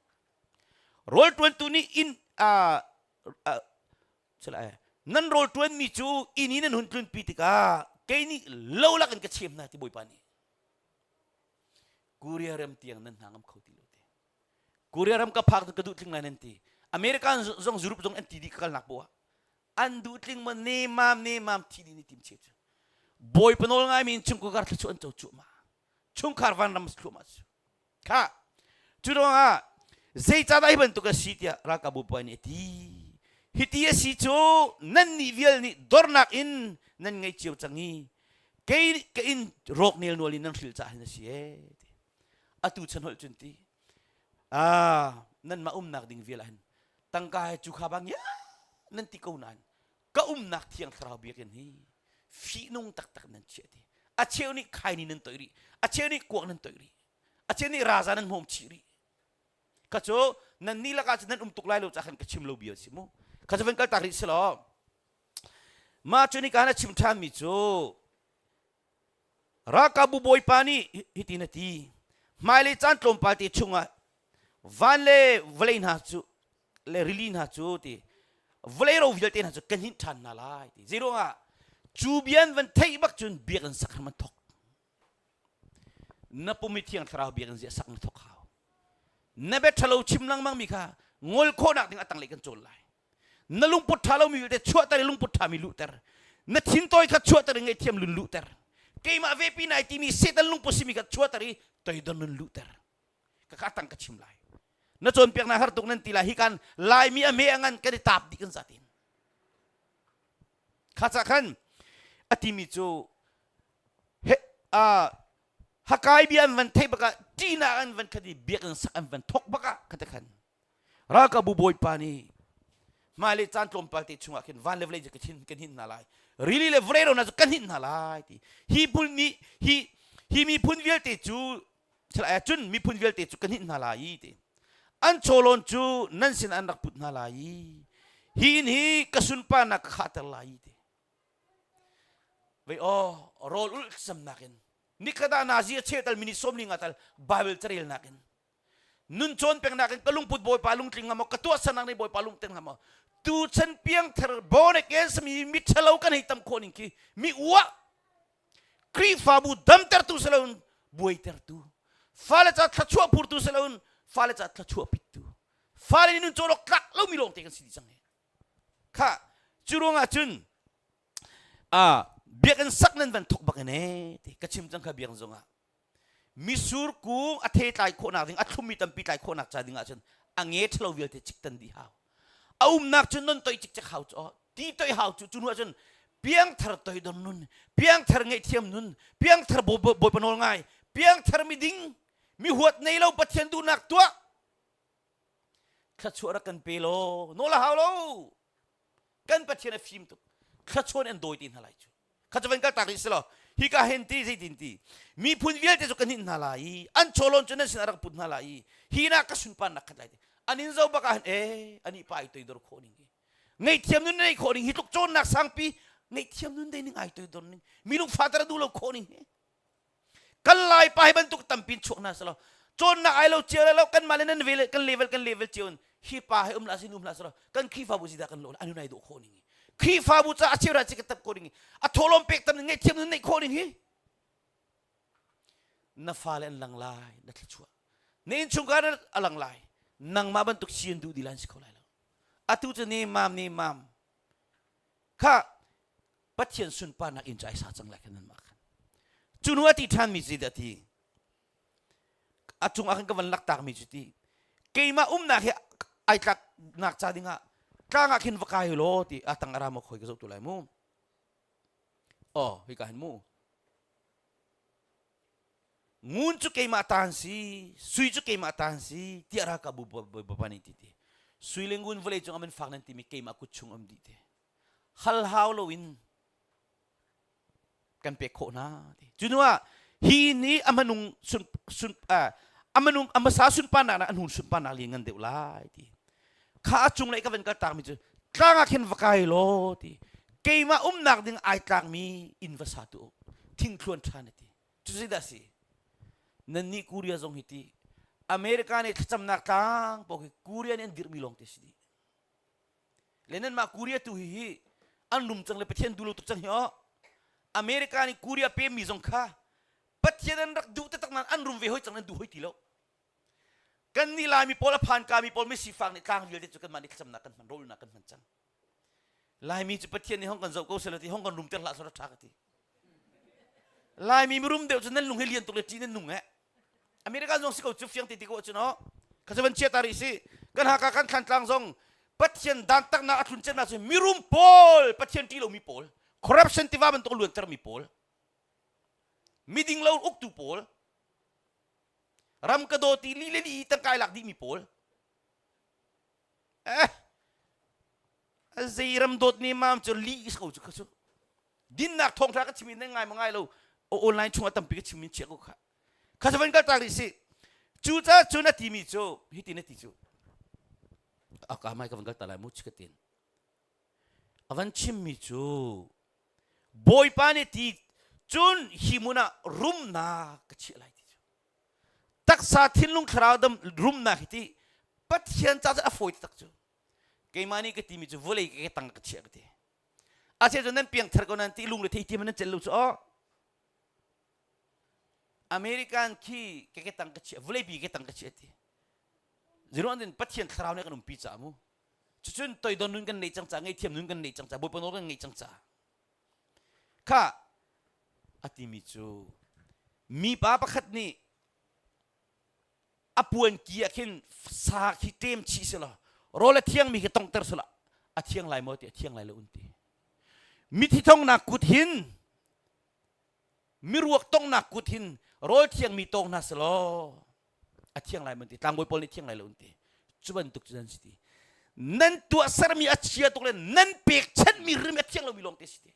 roll 22 ni in chala nan roll 20 mi chu ini nan hun tlun pitika kay ni low la kan ka chem na ti boy pani Korea ram tiang nan hangam khoti lote Korea ram ka phak ka du tling nan ti American zong zurup zong NTD kal nak bo an du tling man ne mam ti ni tim che boy panol nga min chung ko gar chu an chu ma chung karvan ram chu ma ka chu ro nga zai cha dai ban tu ka sitia ra ka bu pani ti hitia si chu nan ni vial ni dornak in nan ngai chiu changi ke in rok nel noli nan thil cha na si e atu chan hol chun ti nan ma nak ding vialan tangka chu khabang ya nan ti ko nan ka nak thiang thra bi ken hi fi nung tak nan che ti a cheu ni khai ni nan toiri a cheu ni kwak nan toiri a cheu ni raza nan hom chiri ka cho nan ni la ka nan tuk lai lo cha khan ka chim lo bi si mo ka cha ven kal tak ri selo ma chu ni ka na chim tham mi chu ra ka bu boy pani hitina ti mai le chan tlom pa ti chunga van le vlein ha chu le rilin ha chu ti vleiro vil ten ha chu kan hin than na lai ti zero nga chu bian van thei bak chun bian sak man thok na pumi thiang thra bian je sak man thok ha na be thalo chim lang mang mi kha ngol kho nak ding atang le kan chol lai na lung put thalo mi te chua ta lung put tha mi lu ter na thin toy kha chua ta ngai thiam lun lu ter ke ma ve pi nai ti mi setan lung posimi kha chua ta ri toy don lun lu ter ka ka tang ka chim lai na chon piak na har tuk nan tila hi kan lai mi ame angan ka ri tap di kan satin khacha khan ati mi chu he hakai bian van thei baka tina an van khadi bian sak an van thok baka khata khan ra ka bu boy pani mali chan tlom palti chunga ken van level je kan hin na lai really le vrero na kan hin na lai ti hi pun mi hi mi pun vial te chu chla chun mi pun vial te chu kan hin na lai ti an cholon chu nan sin an rak put na lai hi kasun pa na khatar lai ti ve rol ul sam nakin nikada nazi chetal mini somni ngatal bible trail nakin nun chon peng nakin kalung put boy palung tling ngamo katua sanang ni boy palung teng ngamo tu chen piang ther bone ke smi mi chalo kan hitam khoning ki mi wa kri fabu dam ter tu salon boy ter tu fale cha thachua pur tu salon fale cha thachua pit tu fale nun cholo klak lo mi long te kan sidi sang kha churunga chun biakan sak nan van thok bakane te kachim chang kha biang zonga misur ku athe tai kho na ding athumi tam pi tai kho nak cha dinga chen ange thlo vil te chik tan di haw nak chun non toi chik chak haw cho ti toi haw chu chun wa chen piang thar toi don nun piang thar ngai thiam nun piang thar bo panol ngai piang thar mi ding mi huat nei lo pathian du nak tua kha chura kan pelo no la haw lo kan pathian a phim tu kha chon en doi tin halai chu kha chawen ka tak islo hi ka henti zai tin ti mi phun vial te chu kan hin halai an cholon chun sin arak put halai hi na ka sun pan nak khatlai anin zo baka ani pa itoi dor khoning ngai thiam nun nei khoning hi tuk chon nak sang pi ngai thiam nun dei ning ai toi dor ning mi lu fatara du lo khoning กันไล่ไปบรรทุกตั้มปินช่วงนั้นสละจนนักไอเราเจอแล้วกันมาเล่นกันเลเวลเจียนฮีป้าให้ลาสินุมลาสละกันขี้ฟ้าบุษดากันโลอันนู้นไอดูโคนิ่งขี้ฟ้าบุษอาเชียราจิกตับโคนิ่งอัทโทลมเป็กตับนึงไงเทียมนึงในโคนิ่งนับฟ้าเล่นลังไลนักชั่วในช่วงการนั้นลังไลนังมาบรรทุกเชียนดูดีลันสิเขาไลแล้วอัตุจะนี่มามข้าปัจเจียนสุนปานักอินใจสาจังไรกันนั้นมากันจุนวัติท่านมีสิทธิอาจุงอาคันกับวันลักตากมีจุดที่เกี่ยมานักไอ้ตักนักจาดิงะกลางอาคินวกายโลที่อาตังอารามคอยกระสุตัวไรมูอ๋อฮิกาเห็นมูงุนจุเกี่ยมาตันสีสุยจุเกี่ยมาตันสีที่อารากับบุปนิติที่สุยเลงกุนวเลจงอามันฟังนั่นที่มีเกี่ยมากุชงอมดีที่ฮัลฮาวโลวินกันเปกโคนาจุนว่าฮีนี้อามานุงสุนอามานุงอามาสาสุนปานาอันหุ่นสุนปานาเลี้ยงกันเดียวไล่ที่ข้าจุงเลยก็เป็นกระตากมีจุกลางอาเข็นวกายโลที่เกี่ยมานักดึงไอตากมีอินวสาตุทิ้งครวนทานที่จุดสิดาสินั่นนี่คูเรียจงฮิตอเมริกาเนี่ยจำนักตังพวกคูเรียเนี่ยดิรมิลองเทสดีเลนันมาคูเรียตุฮีอันนุ่มจังเลยประเทศดูโลตุจังเหรออเมริกานี่คูเรียเปมีจงค่าประเทศนั้นรักดูแต่ตั้งนั้นอันรุมเวหอยจังนั้นดูหอยตีแล้วกันนี่ลายมีโพลผ่านการมีโพลไม่สีฟังในกลางเรือที่จุกันมาในจำนักกันมันโรลนักกันมันจังลายมีจุดประเทศในห้องกันเจ้าก็เสร็จที่ห้องกันรุมเตลละสุดท้ายกันที่ลายมีรุมเดียวจนนั้นลุงให้เรียนตัวเลจีนั่นนุ่งอเมริกาจงสิเขาจุดเฟียงติดติโกจุนเนาะข้าจะเป็นเชียร์ตาริสิกันหากกันขันกลางจงประเทศดันตั้งนักอัตุนเจน่าจงมีรุมโพลประเทศที่เรามีโพลคอร์รัปชันที่ว่ามันต้องล้วนแต่มีโพลมีดิ่งเราอุกตูโพลรำกระโดดที่ลีตั้งกายหลักดีมีโพลใจรำโดดนี่มาจะลีสเขาจุกเขาดินนักทองทาก็ชิมินได้ไงมั้งไงเราออนไลน์ช่วงตั้งปีก็ชิมินเชี่ยกูค่ะข้าจะเป็นก็ตาดิสิจูจ้าจูนัดที่มีจูฮิตินัดที่จูอากาศไม่ก็เป็นก็ตาลายมุชกตินอวันชิมมีจูบอยปานี่ที่จุนฮิมุนารุมนาก็เชี่ยไรที่จูตักษาทิ้งลุงคราวดำรุมนาฮิติปัจจัยจ้าจะอฟอยตักจูเกี่ยมานี่ก็ที่มีจูวอลเลยก็ตั้งก็เชี่ยก็ที่อาเซียนนั้นเพียงเท่ากันนั้นที่ลุงเลยที่มันนั่นเจลุจูอเมริกันขี้เกี่ยตั้งก็เชี่ยวอลเลยปีเกี่ยตั้งก็เชี่ยที่จีโร่นั้นปัจจัยคราวนี้ก็นุ่มปีจ้ามูจุนตัวโดนนุ่งกันในจังจ้าไงเทียมนุ่งกันในจังจ้าบุปผาโนกันในจังจ้าข้าอติมิจูมีป้าประคัดนี่อปวนเกียขินสาขิเต็มชีสละโรลเทียงมีก็ต้องเตอร์สละอเทียงไหลหมดอเทียงไหลละอุนตีมีที่ต้องนักกุดหินมีรวกต้องนักกุดหินโรลเทียงมีตรงนัสละอเทียงไหลมันตีต่างบอยปอลนี่เทียงไหลละอุนตีจุบันตุกจันสิตีนั่นตัวสารมีอาชีพตรงนั้นนั่นเปียกฉันมีเรื่องอเทียงเรามีลงเตสิตี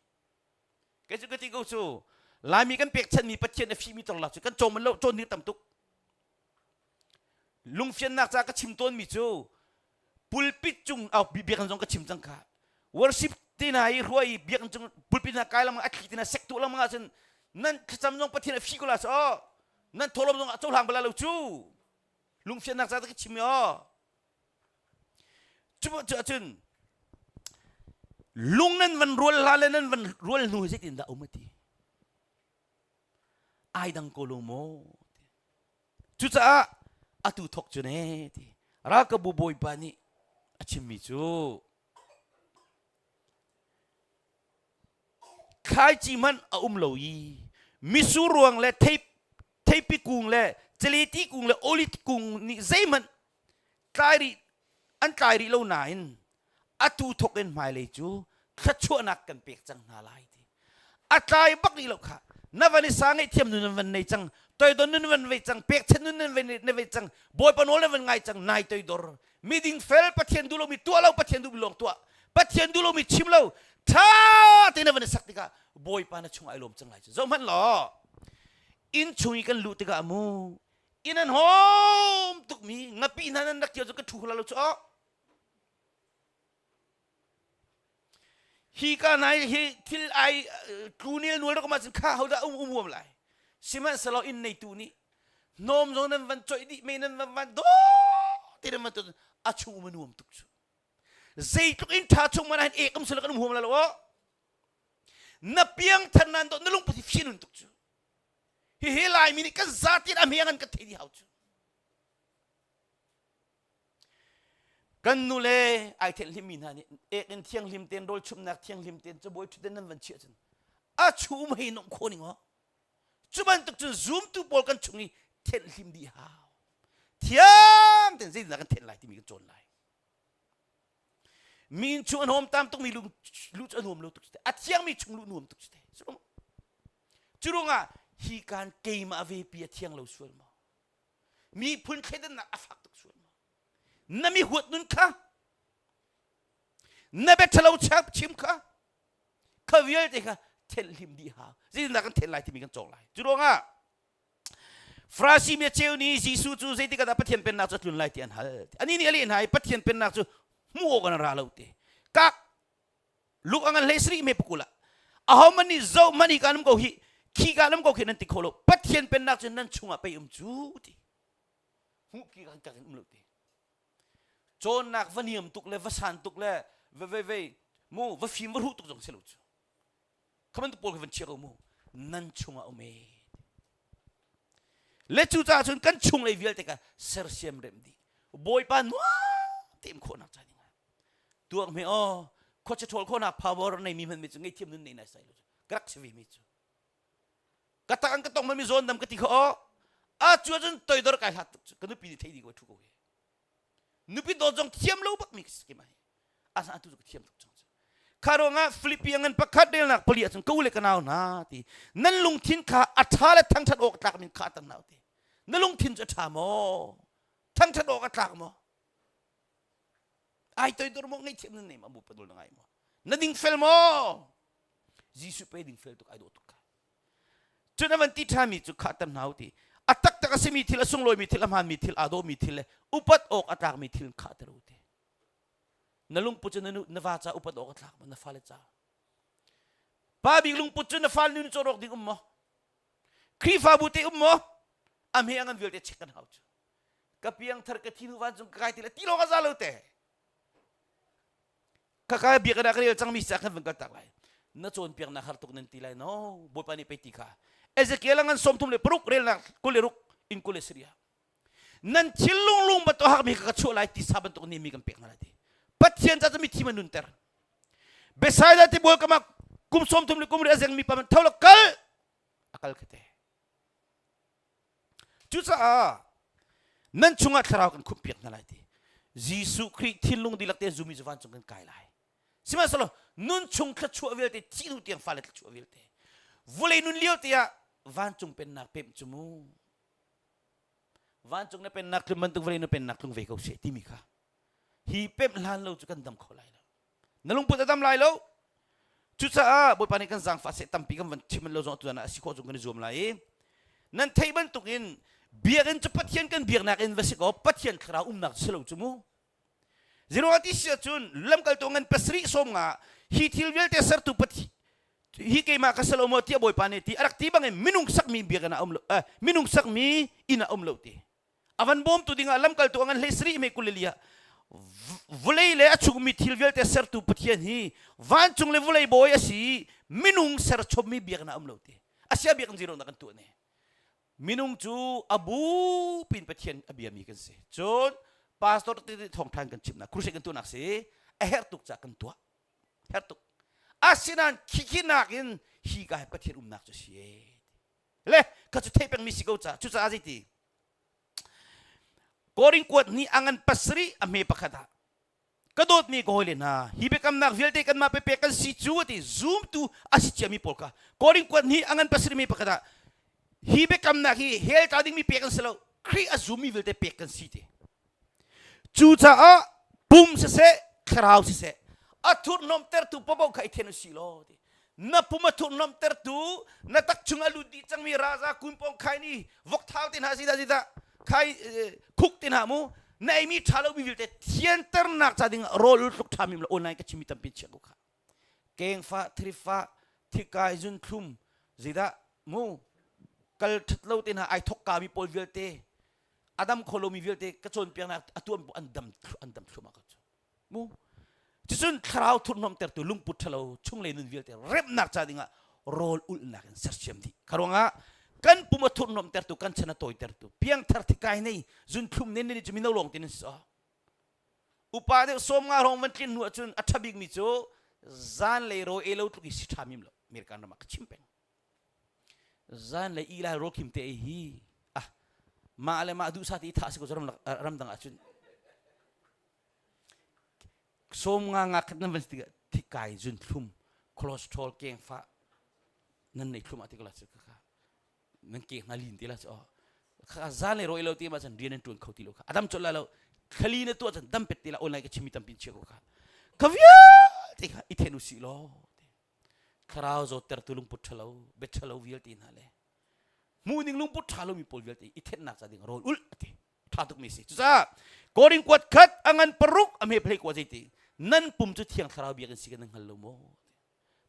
ก็จะก็ที่กูสู้ลายมีกันเปียกฉันมีประเทศในฟิมีตลอดกันโจมมันโลโจนี่ต่ำตุกลุงเฟียนนักจาก็ชิมต้นมีจูปุลปิจุงเอาเบียกันจงก็ชิมจังค่ะวอร์ชิปที่ไหนรวยเบียกันจงปุลปินักกายละมั้งอาทิตย์น่ะเซ็กตัวละมั้งอาจารย์นั่นขจำจงประเทศในฟิกุลาสอ๋อนั่นทอลมจงโจหลังเวลาเราจูลุงเฟียนนักจาก็ชิมอ๋อจูบอาจารย์ลุงนั่นวันรวยลาเลนั่นวันรวยหนูเซ็กตินดาอุมาตีไอ้ดังโคโลโมจุดจ้าอตุทกจุนเอติรักกับบุบอยปานีอาชิมิจูใครจีมันอุ้มลอยมิสูรวงและเทปิกุงและเจลิติกุงและโอลิติกุงนี่ใจมันกายรีอันกายรีเหล่านั้นอตุทกเอ็นหมายเลยจูขัดชั่วนักกันเปียกจังนาลายทีอัตายบักนี่เหล่าค่ะนับวันนี้สางไอเทียมนู่นวันในจังตัวโดนนู่นวันในจังเปียกเช่นนู่นวันในจังบอยปนโอลวันไงจังนายตัวโดนมีดิ่งเฟลประเทศดูโลมีตัวเราประเทศดูลงตัวประเทศดูโลมีชิมเราท้าที่นับวันนี้สักทีก็บอยปานช่วงไอลมจังไรจังมันหรออินช่วยกันลุติกามูอินันหอมตุกมีงับปีนั้นนักเที่ยวจะก็ถูกเราจ้ะฮีกันไหนฮีที่ไอครูเนี่ยนวลเราก็มาสินค้าเขาจะอุ้มอะไร สิมันสลออินในตูนี้นมจงนั้นวันจ่อยดิไม่นั้นวันโดที่นั่นมันตัวอาชูมันห่วงตุกชูใจตุกอินท่าชงมันให้เอกมสลกันห่วงแล้ววะนับเพียงท่านนั้นตัวนั่งลงปฏิฟินุนตุกชูเฮลายมินิกันซาติดอเมียกันกันเทียหาวชูกันนู่เลยไอเทนลิมินานี่เอ็นเทียงลิมเตียนโดยชุมนักเทียงลิมเตียนจะบ่อยชุดนั้นวันเชื่อจันอาชูไม่นมคนงอจุบันตุกจูซูมตูบอลกันชุงนี่เทนลิมดีหาวเทียงเทนซีนักกันเทนไลที่มีกันโจนไลมีชุนหอมตามต้องมีลุชนหอมลุตุกจุดอัดเทียงมีชุงลุนหอมตุกจุดจุดงอ่ะฮีการเกมอาเวปีเทียงเราสวยมั้งมีพื้นเคดันนักอัฟตุกสวยมั้งนั่นมีหัวนุนค่ะนั่นเป็นทะเลชับชิมค่ะข้าวิลเด็กค่ะเทนลิมดีฮาวซีนักกันเทนไลที่มีกันโจนไลจุดงอ่ะฟราซิเมียเจวนี่จีซูจูเซติกันปัทเทียนเป็นนักจุดลุนไลที่อันฮัลอันนี้นี่อะไรนะปัทเทียนเป็นนักจุดมัวกันราเลวเตะกักลูกอังเลสรีไม่ปกุละอาหอมันนี่เจ้ามันนี่การมันก็ฮีขี้การมันก็ฮีนั่นติโคโลปัทเทียนเป็นนักจุดนั้นชุ่งไปจูติหูขี้การกันเลวเตะโจนนักวันนี้ตุกเลวสันตุกเลเวมูวฟิมวรูตุกจงเสลุจูคำนั้นตุกปอลกันเชื่อมูนั่นชุ่งเอาเมเลจูจ้าจนกันชุ่งเลยวิลเตะกันเซอร์เซียมเรมดีบอยปานว้าเต็มคนนักใจนี่ตัวไม่อ๋อเขาจะทนคนนักพาวเวอร์ในมีมันมีจุดไงเทียมนั่นในสายลูกกรักชีวิตมีจุดกระตังกระตองมันมีโซนดำกระติกอ๋ออาจจะจนตัวดอร์กายหัดกันนุปีนี่เที่ยวดีกว่าทุกคนนุปีโดนจงเทียมลูกบักมิกส์กี่มาอาสาตุจงเทียมทุกจังคารองะฟิลิปปินส์ปักขัดเดลนักผลิตจงกู้เล็กนาวนาทีนั่นลุงทินข้าอัฐาและทั้งชัดอกตากมินข้าตันนาวทีนั่นลุงทินจะทำโมทั้งชัดอกตากโมไอ้ตัวดอร์มองไงเทียมนั่นเนี่ยมาบุปผาดูนังไงโมนั่นดิ่งเฟลโมจีสุไปดิ่งเฟลตุกไอ้ดูตุกจนวันที่ทำมีจุดขาดตั้งนาวทีอัตักตะกษมีทิลส่งลอยมีทิลมันมีทิลอาโดมีทิลอุปัตอกอัตากมีทิลขาดรู้ทีนั่นลุงปุจจนนวาจาอุปัตอกอัตากมันนฟ้าเลจ้าป้าบิลุงปุจจนนฟ้าลุนจรอกดิ่งโมครีฟ้าบุตรโมอเมริกันวิลเตเช็คกันหาวกับยังทาร์กทินุวันจงกายทิลที่โลกาซาลูเตข้าเบียกันนักเรียนจังมีสักคนกันตักไลนั่นโจนเพียงนักฮาร์ตุกนันทีไลโน่บุปผานี่ไปติกาเอเซเกลังกันสมทุมเลปรุกเรียนนักกุเลรุกอินกุเลสเรียนั่นชิลลุงบัตรหักมีกระชัวไลติสาบันตุกนี่มีกันเพียงอะไรดีปัจเจียนจะมีทีมันนุนเตอร์เบสไซด์ที่บอกกันมากุมสมทุมเลกุมเรียนยังมีประมาณเท่าละกัลอัลกเตจุดซ่านั่นช่วงอัตรากันคุมเพียงอะไรดียิสุคริสต์ที่ลุงดีลักเตจูมิจวันจงกันกายไลสิมาสโลนุนชงขชัวเวลเตที่นุเตียงฟ้าเลขชัวเวลเตวุเลยนุนเลี้ยวเตียวันจงเป็นนักเพ็มจมูวันจงเนี่ยเป็นนักลุ่มมันตุวุเลยนุเป็นนักลุ่มเวก้าเสติมิค่ะฮีเพ็มลานเราจุกันดำขอไลแล้วนั่นลุงพูดจะดำไลแล้วจุดซ่าบุปผานี่กันสังฟ้าเสตัมปีกันวันที่มันเราจงตัวนั้นสิโคจงกันจวมไลนั่นไทยบันตุกินเบียกันจะปัทยันกันเบียนักอินเวสติโกปัทยันคราวนักเสลาจมูเรื่องที่เสียจุนลำกัลตัวเงินเปสรีสมงาฮิทิลเวลเตสร์ตุปัทฮิเกมาคัสโลโมติอาบอยปานีตีอารักตีบังเงินมินุงสักมีเบียกันอมโลมินุงสักมีอินาอมโลตีอาวันบอมตุดิ่งลำกัลตัวเงินเลสรีไม่คุเลลียวุเลยเลยอาชุกมีทิลเวลเตสร์ตุปัทยันฮีวันจุงเลวุเลยบอยอาศัยมินุงเสร์ชมมีเบียกันอมโลตีอาเซียเบียกันจีโร่นักตัวเนี่ยมินุงจูอบูปินปัทยันอเบียมีกันเสียจนพาสตอร์ที่ท่องทางกันชิมนะครูเสกันตัวนักเสียเฮร์ตุกจากกันตัวเฮร์ตุกอาศินันคินักอินฮีกายปัทยันนักจะเสียเล่ก็จะเทเป็นมิสิโกจ้าจุดอาจิตีกอริงกวดนี่อังันปัสรีอเมปะขัดกระโดดนี่ก็เลยนะฮีเบคำนักวิลเตกันมาเปกันสิจูติซูมตูอาศิจามีปอลกากอริงกวดนี่อังันปัสรีเมปะขัดฮีเบคำนักฮีเฮลตาดิ้งมีเปกันสโลครีอาซูมีวิลเตเปกันสิตีจูจ้าปุ่มเสะคราวเสะอัตุนนมเตอร์ตูปอบใครเทนสิโลดินับปุ่มอัตุนนมเตอร์ตูนัตักจุงอาลุดีจังมีราชาคุณปองใครนี่วกเท้าตินหาสิดาสิดาใครคุกตินหามูในมีชาลวิวิลเตเทียนเตอร์นักจะดิ้งโรลุทุกทามิมละโอนไลน์ก็ชิมิตัมปินเชกุค่ะเก่งฟ้าทริฟ้าที่กายจุนคลุมสิดามู กัลทัดเล่าเตนะไอทกกามีปอลวิลเตอดัมโคโลมีวิลเตกระชนเปียงนักอตัวอันดำชุมากันมูที่สุดคราวทุนนมเตอร์ตัวลุงพุทธเราช่วงเลนุนวิลเตเร็บนักจ่าดิ่งะโรลอุลนักเสียเสียมดีคารวงะกันปุ่มทุนนมเตอร์ตัวกันชนะตัวเตอร์ตัวเพียงทัดที่กายนี่จุนทุ่มเน้นนี่จะมีน่าลงที่นั่นสิอุปาเดสมงารองมันกินหัวจุนอัฐบิกมิโจจานเลยโรเอโลตุกิสิทามิมโลเมริกันรำมักชิมเปงจานเลยอีลาโรคิมเตอฮีมาเลยมาดูสัตย์ที่ท้าสิกุจรำดังอาจุนสมงางาขัดนั่นเป็นสิ่งที่กายจุนทุ่มคอเลสเตอรอลเก่งฟ้านั่นในทุ่มอธิกลาสิกค่ะนั่นเก่งนาลินที่ละจ้ะข้าจานเลยโรเอโลที่มาจันเรียนตัวเขาที่ลูกค่ะอดัมจุลละเราขลีนตัวจันดัมเป็ดที่ละโอนไลน์ก็ชิมิตัมปินเชกุค่ะขวิยที่ค่ะอิเทนุสิโลคราวโจเตอร์ตุลุงพุทธเราเบ็ดเราวิลตีนั่นเลยมูนิงลุงพุทธเรามีปอลวิลตีอิเทนนักจะดิ่งโรลอุลตีท้าทุกมิสิจุจ้าโกริงกวดขัดอังอันปรุกอเมเพลกว่าใจตีนั่นปุ่มจุดเที่ยงคราวเบียกันสิกันนั่งฮัลโหลโม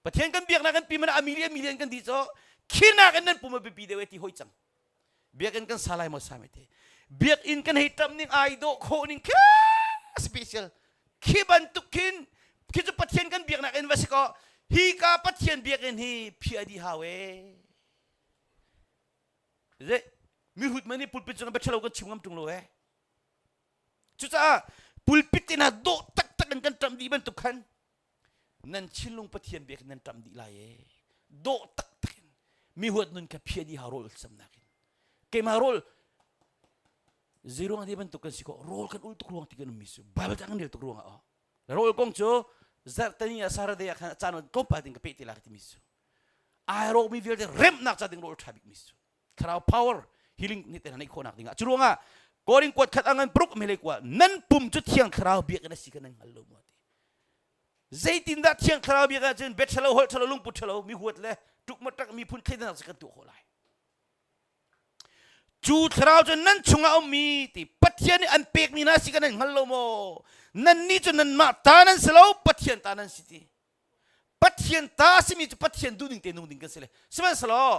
ประเทศกันเบียกนักกันปีมันอเมริกามิเลียนกันดีจ้าขี้นักกันนั่นปุ่มมาปีเดียวที่ห้อยจังเบียกันกันสลายหมดสามเตเบียกอินกันให้ทำนิ่งไอโดโคนิ่งแค่สเปเชียลขี้บันทุกขินขี้จุประเทศกันเบียกนักกันว่าสิก็ฮีกาประเทศเบียกันฮีพี่อดีฮาวเอเจ้มีหุ่นมันนี่ปุลปิดจงเป็นเชลกันชิมกันตรงโลเอจุดจ้าปุลปิดที่น่าโดตักกันจำดีบันทุกขันนั่นชิลงประเทศเบียกันนั่นจำดีไรเอโดตักมีหุ่นนั่นกับพี่อดีฮาวโรลสำนักเกมาโรลซีโร่อันที่บันทุกกันสิก็โรลกันอุลตุกรวงที่กันมิสุบาร์จังเดียวตุกรวงโรลกงโจจัดตนี่สารเดียกันจานก็ปัดดิ้งกับเปติลาที่มิสุไอโรมีวิลเดอร์เร็มนักจัดดิ้งโรลทับิกมิสุคราวพาวเวอร์ฮีลิ่งนี่แต่นั่นอีกคนนักดิ้งจุดรวงโกริงกวดขัดอังอันปรุกไม่เล็กว่านั่นปุ่มจุดเที่ยงคราวเบียกันสิกันนั่งฮัลโหลมาดีใจตินดัดเที่ยงคราวเบียกันจนเบ็ดเชลล์ฮอลเชลล์ลุงปุชเชลล์มีหัวเลยทุกมัดตักมีพุ่นขี้นักสิกันตัวโหไลจูคราวจนนั่นชงเอามีที่ปัทยันอันเป็กมีนาสิกันนั่งฮัลโหลโมนั่นนี่จนนั่นมาตานั่นสลาวปัทยันตานั่นสิทีปัทยันตาสิมีจุปัทยันดูนิ่งเตนุ่งดิ่งกันสิเลยสมัยสลาว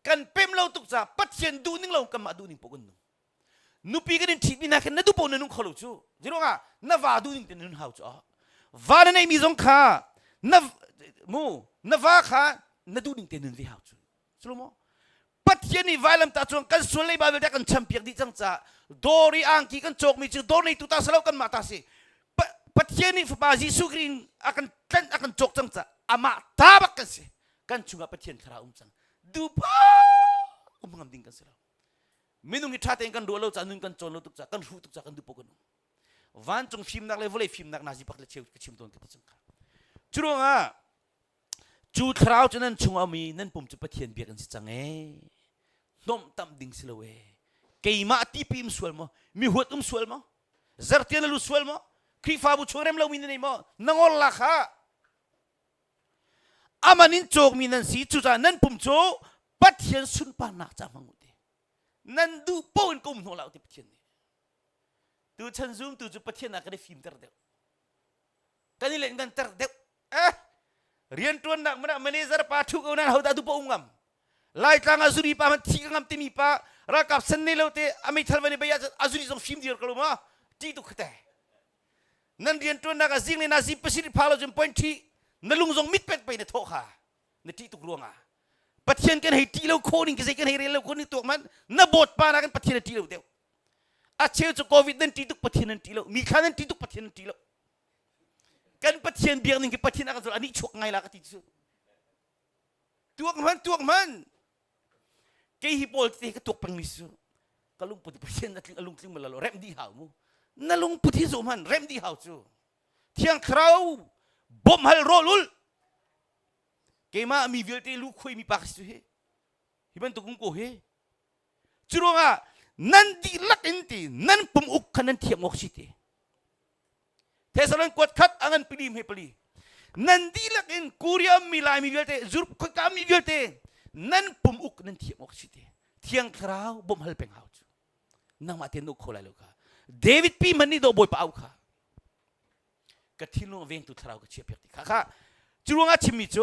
กันเพิ่มเราตุกจ้าปัทยันดูนิ่งเรากันมาดูนิ่งปกันนุ่งนุปีกันที่มีนักนั่นดูปนนุ่งขลุ่จูจีรงอ่ะนับว่าดูนิ่งเตนุ่งหาวจ้าวานั่นไอ้มีสงขานับมูนับว่าขานับดูนิ่งเตนุ่งที่หาวจูสรุปมั้งปัทยันนี่วายลำตาจงกันส่วนเลยบาเวลกันแชมเปี้ยนดิจังจ้าดอริอังกีกันโจกมีจูดอริตุตาสลาวกันมาตาสิปัทยันนี่ฟบาซิสุกรินakanโจกจังจ้าอามาตาบักกันสิกันชงปัทยันคราจังดูป้างามดิ่งกันสิเราไม่นุ่งอิทธิเองกันดูเราจะนุ่งกันโจนเราตุกจ้ากันหูตุกจ้ากันดูปกันวันจงฟิล์มนักเลเวลฟิล์มนักนาซีปักเลเชียวกชิมตัวกันจังค่ะจุดว่าจูดคราวจนั้นชงอามีนั่นผมจะปัทยันเบียกันสิจังน้อมตำดิ่งสิเราเกี่ยมาตีพิมสวลมั้งมีหัวตุ้มสวลมั้งจัดเตียนลุสวลมั้งครีฟ้าบุชเรมเราวินนี่มั้งนังอลลักฮะอามานินโจกมีนั่นสิจุดนั้นผมโจปัทยันสุนปานักจามังอุดนั่นดูป้อนกุมหัวเราที่ปัทยันนี่ดูฉันซูมดูจุปัทยันนักได้ฟิล์มเตอร์เดียวกันนี่เล่นกันเตอร์เดียวเรียนตัวนักมันเมเนเจอร์ป้าทุกคนนั้นเขาได้ดูป้องงามไล่ทางอาซุรีป้ามันทิ้งงามเต็มีป้ารักกับเส้นนี้เราเตะอเมริกันวันนี้ไปอาซุรีส่งฟิล์มเดียวกันรู้มั้ยที่ตุกเตะนั่นเรียนตัวนักสิ่งนี้นาซีประสิทธิภาพเราจนพอยที่นั่นลุงส่งมิดเป็ดไปในโต๊ะค่ะในที่ตุกรวงปัทยันกันให้ที่เราโคนิ่งกันใส่กันให้เรียนเราโคนิ่งตัวมันนับบทป้านักกันปัทยันที่เราเดียวอาเชี่ยวจะโควิดนั่นที่ตุกปัทยันนั่นที่เรามีข้านั่นที่ตุกปัทยันนั่นที่เรากันปัทยันเบียร์นึงกับปัทยันอากันส่วนอันนี้ชกไงล่ะกันที่สุดตัวมันเกี่ยฮิปโปลที่ก็ตัวปังมิสุก็ลุงปุถุปัทยันนั่นลุงทิ้งมาแล้วเร็มดีหาวมูนั่นลุงปุถุสุมันเร็มดีหาวจูเที่ยงคราวบอมฮัลโรลุลเกี่ยมามีวิลเตลูกคุยมีปากสุดเฮฮิบันตุกุงโกเฮจุรงอ่ะนั่นดีลักอินตีนั่นปุ่มอุกขันนั่นเทียมออกสิเตเทสลันกวดขัดอังันปีดีมเฮปลีนั่นดีลักอินคูเรียมมีลายมีวิลเตจุรบขกามีวิลเตนั่นปุ่มอุกนั่นเทียมออกสิเตเที่ยงคราวบอมฮัลเป็นหาวจูนั่งมาเทียนอุกโคลายลูกค่ะเดวิดปีมันนี่โดบอยป้าอุค่ะกระทิลงเวงตุคราวกระเชียบเปียกติค่ะจุรงอาชิมิโจ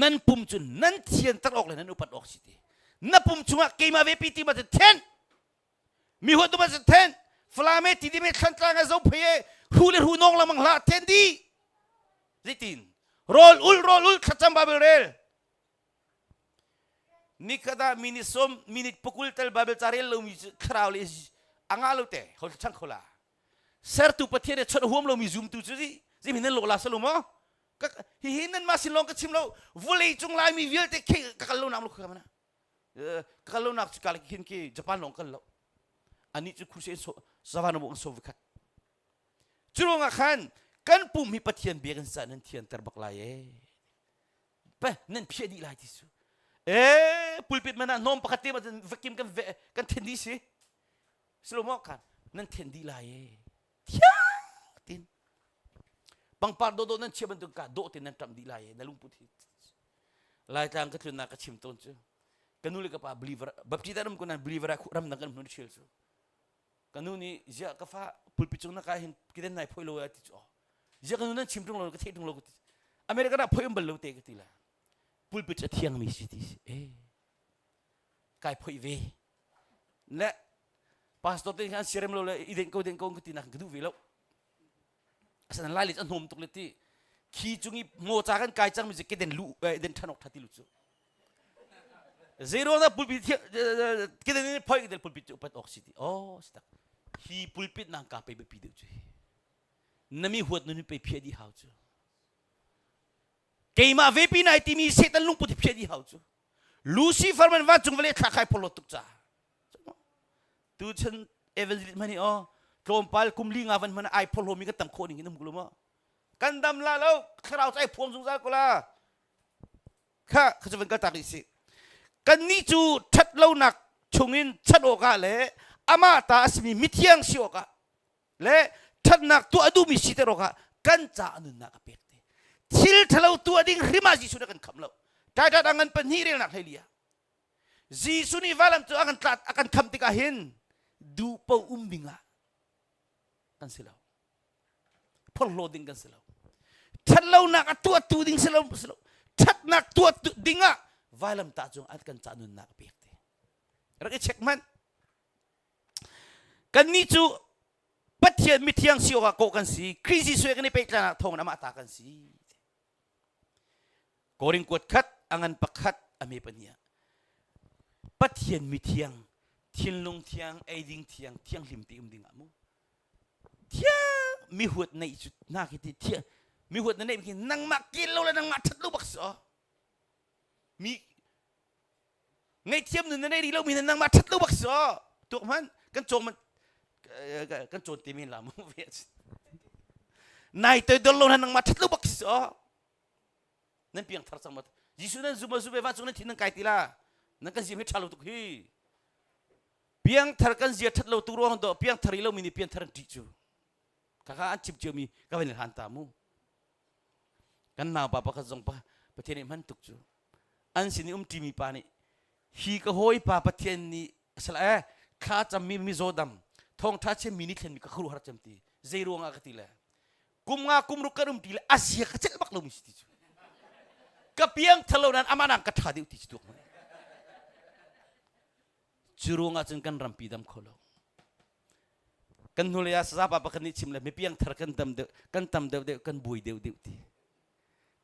นั่นปุ่มจุนนั่นเทียนตัดออกเลยนั่นอุปัดออกสิเต นับปุ่มชงเกมาเวปีติมาจะเทนมีหัวตัวมาจะเทนฟลาเมติดิเมขันตางาโซเพย์ฮูเลฮูนองละมังลาเทนดีจิตินโรลอุลขัดจำบาเบลเรลนี่ก็ได้มินิปกุลเตลบาเบลจารีลเรามีคราวเลสอ่างอาลูเตะเขาช่างเขาละเซอร์ตุปเทเดชดหัวเรามีซูมตุจิมินันโลลาสโลมอก็หินันมาสิลองก็ชิมเราวุลีจงไลมีเวลเตะก็กัลโลนักลูกเขานะกัลโลนักสกาลกินกี่ญี่ปุ่นลงกันแล้วอันนี้จะคุยเรื่องสวรรค์บงโซวิคัตจุลงอาคันกันปุ่มมีปะเทียนเบียกันสันนั่นเทียนเตอร์บักไลเป้นั่นเพียดีไลที่สุปุลปิดมันน่ะน้อมปกติมันวักิมกันเทนดีสิสโลมอกันนั่นเทนดีไลเทียตินบางปาร์โดนั่นเชื่อมันตรงกันโดตินนั่นทำดีไลนั่นลุงพุทธิไลทางก็ถึงนักชิมต้นจูกันนู่นเลยกับบลีเวอร์บัพจิตาร์มันคนนั้นบลีเวอร์คุรำนักกันมันเชื่อจูกันนู่นนี่เจ้าก็ฟ้าปุลปิดจงนักการเห็นกินได้พอยโลยติจ่อเจ้ากันนู่นนั่นชิมตรงโลก็เทตรงโลก็ติอเมริกาน่ะพอยมันบลโลเตก็ติละปุลปิดจะเที่ยงมีสิทิกายพอยเวและพาสตอร์ที่เขาเชื่อมโลเลยอีเดนโกก็ตินักกระดูวิโลสันไล่ลิจันโฮมตุกเลติขี้จุงีโมจากกันกายจังมีจะกินเดนลูเดนทันออกทัดติลุจูเซโร่น่ะปุลปิดกินเดนนี่พอยกินเดนปุลปิดอุปตออกสิทีโอ้สตักฮีปุลปิดนังกาไปไปปีเดียวจูนั่นมีหัวนุ่นไปเพียดีหาวจูเกย์มาเวปีน่ะที่มีเซตันลุงปุถิเพียดีหาวจูลูซิเฟอร์มันว่าจงเวลาขายพลตุกจ้าตูฉันเอเวนจิตมันนี่อ๋อโจมพาลคุมลิงอาวันมันไอพลโฮมีกันตั้งคนอย่างนี้นุ่มกลุ่มอ่ะกันดำลาแล้วข้าเราใจพวงสงสารกูละข้าจะเป็นกระตักอีสิกันนี่จูชัดเล่าหนักชงอินชัดโอกาเล่อามาตาสมีมิเทียงสิโอกาเล่ชัดหนักตัวอดูมีสิเตโรกากันจ่าอนุนักเปียกเตชิลทะเลตัวดิ่งริมาจิสุนักกันคำเล่าได้ดังเงินเป็นฮีเรียนักเฮียจิสุนีวาลัมตัวakanคำติกาเห็นดูเป้าบิงะกันสิเราพอลโลดิ่งกันสิเราชัดเล่านักตัวดิ่งสิเราชัดนักตัวดิ่งะวาลัมตาจงakanจ่าอนุนักเปียกเตเราก็เช็คมันกันนี่จูปัจเจียนมิเทียงสิโอกาโกกันสิคริสิสวยกันนี่ไปกลางทงน้ำตากันสิโกริงกวดขัดอังปักขัดอเมปัญญาปัจเจียนมิเทียงเทียนลงเทียงไอดิ่งเทียงลิมตีดิ่งอามูเทียงมีหัวในจุดน่าคิดเทียงมีหัวในมีนังมากินเราแล้วนังมาชัดลูกบักษอมีไงเทียมหนึ่งในดีเรามีนังมาชัดลูกบักษอตัวมันกันโจมันกันโจนตีมินละมูเวสนายตัวดอลลาร์นังมาชัดลูกบักษอนั่นเพียงทาร์สังมัดยิสุนันซูมาซูเบว่าจงนั้นที่นั่งไกลตีละนั่นกันสิไม่ชัดลูกตุกฮีเพียงทาร์กันเสียชัดลูกตุกรวงดอกเพียงทาร์เรามีนี่เพียงทาร์ดิจูข้าอันจิบเจียวมีก็เป็นหันตามูกันมาปะปะกันจงปะประเทศนี้มันตุกจูอันสินี่ทีมีปานี่ฮีก็หอยปะประเทศนี้สละข้าจะมีโซดัมทองท้าเชมินิเทนมีก็ครูหาจำตีเจรุงอากติละกุมรุกรุมตีละอาเซียก็เจ็บบักลมิสติจูกับเพียงทะเลนั้นอามานังกัดหาดิวติจูมันจูรุงอาจจะกันรำปีดำโคโลกันนุเลยอาสาปะปะกันนิชิมเลยไม่เพียงทะเลกันเดวกันบุยเดวตี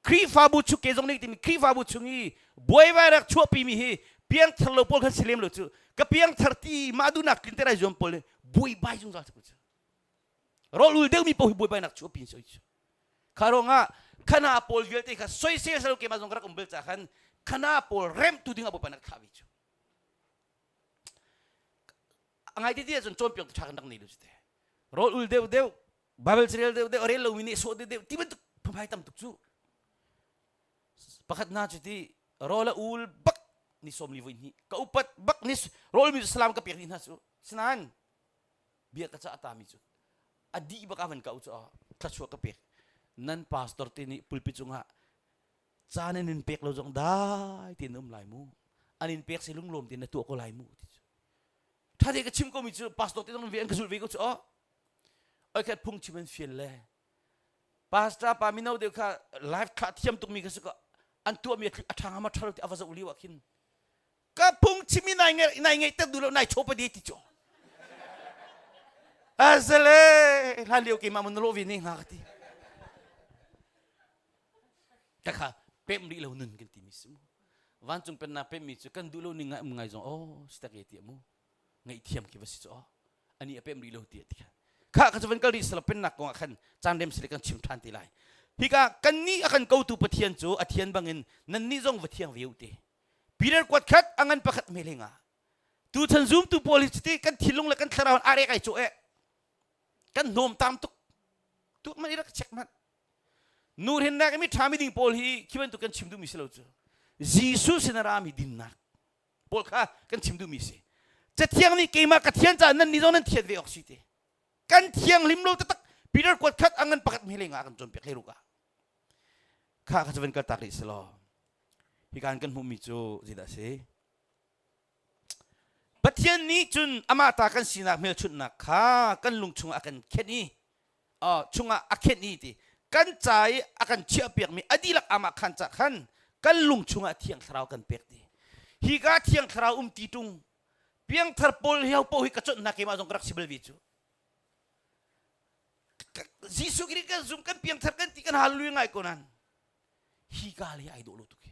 ครีฟาบุชุกเกจงนี่ที่มีครีฟาบุชุงี้บวยไว้รักชั่วปีมีเฮเพียงทะเลพอลกันเสลียมเลยจูกับเพียงทะเลมาดูนักกินเตอร์จอมพอลบุยใบจงจัดกูจูรอลุยเดวมีพอบุยใบนักชั่วปีนโซจูคารองะขณะพอลเยอะที่เขาสวยเสียสรุปเกมาจงกระกุมเบลจากกันขณะพอลเร็มตุดิ่งอาบุปนักขาวิจูอังไงที่เดียจนโจมเปียกชักนักนี่ดูสิเดรอลุยเดวบาเบลเซเรลเดวเรลลูมินิโซเดวที่มันพมายตั้มตุกจูประคัดน่าจุดที่รอละอุลบักนิสมลิวินฮีก็อุปัตบักนิสรอลมิสลามกับเปียกนี่นะจูสนานเบียกกระจาตามิจูอดีบักอาวันกับอุจทัชวกับเปียกนั่นพาสตอร์ที่นี่ปุลปิจงฮะจานนินเปียกเราจงได้ที่นุ่มลายมูอันนินเปียกสิลุงลมที่นั่นตัวก็ลายมูถ้าเด็กชิมก็มีจูพาสตอร์ที่ต้องเวียนกระสุนเวียนก็จูโอเคพุ่งชิมันเฟียนเลยพาสตาปามินาเดียวค่ะไลฟ์คลาสเทียมตุกมีกระสุนก็อันตัวมีทางมาทารุที่อวสอุลีวะคินก็พุ่ง ชิมินายไงแต่ดูแล้วนายโชว์ประเดี๋ยวที่จ่อasale haliu ki mamun lo vini ngati kakha pem ri lo nun kan timis mo wan chung pen na pem mi chu kan du lo ni ngai zong oh sta ke ti mo ngai thiam ki basi cho ani pem ri lo ti ti kha ka chuan kal ri sala pen na ko khan chan dem sile kan chim than ti lai hi ka kan ni akan ko tu pathian chu athian bangin nan ni zong wathiang veu te pirer kwat khat angan pakhat melenga tu than zoom tu policy kan thilung la kan tharawan are kai chu e kan nom tam tuk man ira check man nur hin na mi thami ding pol hi kiban tu kan chimdu mi selo chu jesus sinara mi din na pol kha kan chimdu mi se cha thiang ni keima ka thian cha nan ni zon nan thiat ve oxi te kan thiang lim lo tak peter kwat khat angan pakat mi lenga kan chom pe khleru ka kha ka chaven ka tak ri selo hi kan hu mi chu zida se pathian ni chun ama ta kan sinak mel chun na kha kan lung chung akan khet ni chunga akhet ni ti kan chai akan chia piak mi adilak ama khan cha khan kan lung chunga thiang thrau kan pek ti hi ga thiang thrau ti tung piang thar pol hiau po hi ka chot na ke ma jong rak sibel vi chu jisu kiri kan zum kan piang thar kan ti kan halu ngai konan hi ga le ai do lo tu ke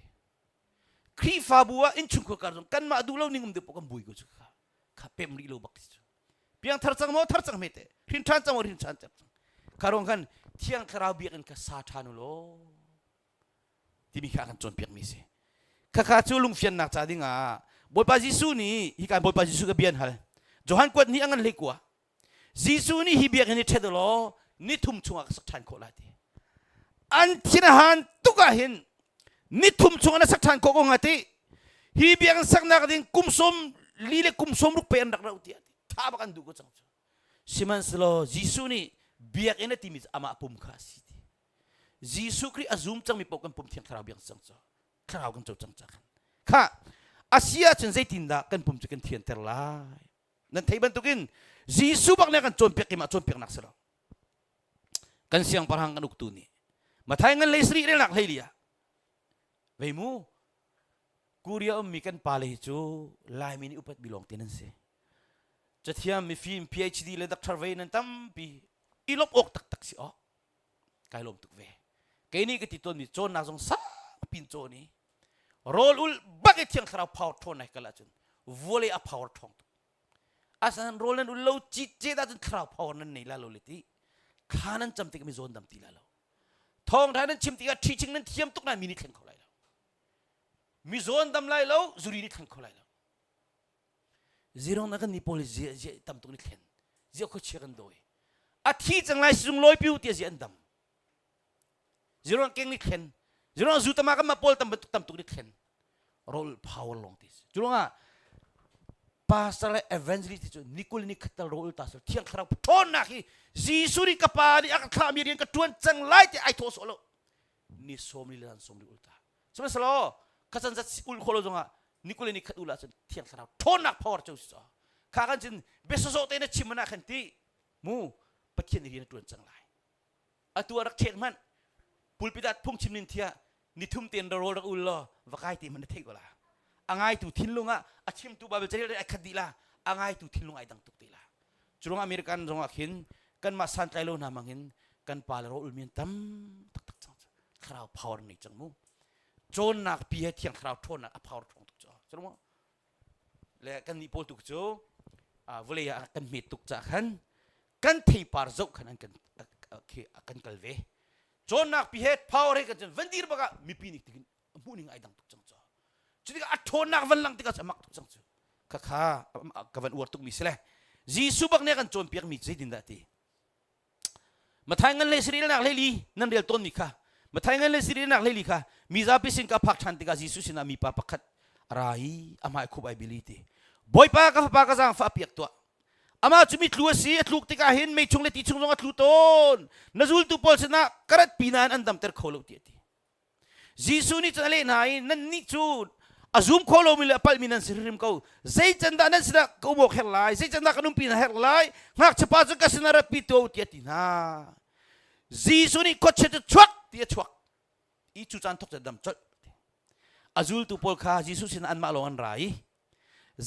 kri fa bua in chung ko kar jong kan ma du lo ningum de po kan bui ko chu kha pem ri lo bak chu piang thar chang me te rin than chang rin chan chang karong kan thiang tharau bi kan ka sa thanu lo ti mi kha kan chon piak mi se kha chu lung fian nak cha dinga boi pa jisu ni hi kan boi pa jisu ka bian hal johan kwat ni angan le kwa jisu ni hi biak ni thedolo ni thum chunga sak than ko la ti an thina han tuka hin ni thum chunga na sak than ko ngati hi biak sak nak ding kumsom lile kumsom ruk pe an dak rau ti tha ba kan du ko chang siman slo jisu ni biak ina timis ama pum kha si ti jisu kri azum chang mi pokam pum thiang tharau biang chang cha tharau kan chau chang cha kha asia chen zai tin da kan pum chicken thian ter lai nan thei ban tukin jisu bak ne kan chom pek ki ma chom pek nak selo kan siang parhang kan uktu ni mathai ngan leisri re nak leilia veimu kuria mi kan pale chu lai mi ni upat bilong tinan se chathiam mi film phd le doctor ve nan tam pi ilop ok tak si o kai lom tuk ve ke ni ke ti ton mi chon na jong sa pin chon ni rol ul baget thiang khrau phau thon nai kala chun vole a power thong asan rol nan ul lo chi che da chun khrau phau nan nei la lo le ti khanan cham ti mi zon dam ti la lo thong tha nan chim ti ga thi ching nan thiam tuk na mi ni thlen kho lai lo mi zon dam lai lo zuri ni thlen kho lai lo zero na kan ni pol je tam tuk ni thlen je ko che kan doi a thi chang lai sung loi piu ti ji andam zero keng ni khen zero zu tama ka ma pol tam tuk ni khen rol power long tis zero nga pastor evangelist chu nikul ni khatal rol ta so thiang khrap thon na ki jisuri ka pa ni ak kha mi rian ka tuan chang lai ti ai tho so lo ni som ni lan som ri ulta sama salo khasan zat ul kholo zonga nikul ni khat ula chen thiang khrap thon na power chu so kha kan chin beso so te na chimana khan ti mu pathian ni rian tuan chang lai atua rak chen man pulpitat phung chimnin thia ni thum ten ro rak ul lo wakai ti man thei gola angai tu thinlunga achim tu babel chari ai khadila angai tu thinlung ai dang tuk tila churung american zonga khin kan ma san tlailo na mangin kan pal ro ul min tam tak tak chang khrau power ni chang mu chon nak pi he thiang khrau thon na a power thong tuk cho churung le kan ni pol tuk cho vole ya kan mi tuk cha khan kan thei par zau khan an kan kalve chon nak pi he power he kan vandir baga mi pi ni tikin muning ai dang tuk chang cho jadi athon nak van lang tika samak tuk chang chu kha kavan uar tuk mi sele jisu bak ne kan chon piak mi chei din da ti mathai ngan le sri nak le li nan rel ton mi kha mathai ngan le sri nak le li kha mi za pi sin ka phak than tika jisu sin mi pa pakhat rai amai khub ai biliti boy pa ka jang fa piak to ama chumi tlu si atluk tika hin me chung le ti chung jong atlu ton nazul tu pol sina karat pinan andam ter kholo ti ti jisu ni chale nai nan ni chu azum kholo mi le pal minan sirim ko zai chanda nan sida ko mo kher lai zai chanda kanum pin her lai ngak chapa chu ka sinara pi to ti ti na jisu ni ko che chuak ti chuak I chu chan thok dam chol azul tu pol kha jisu sin an ma lo an rai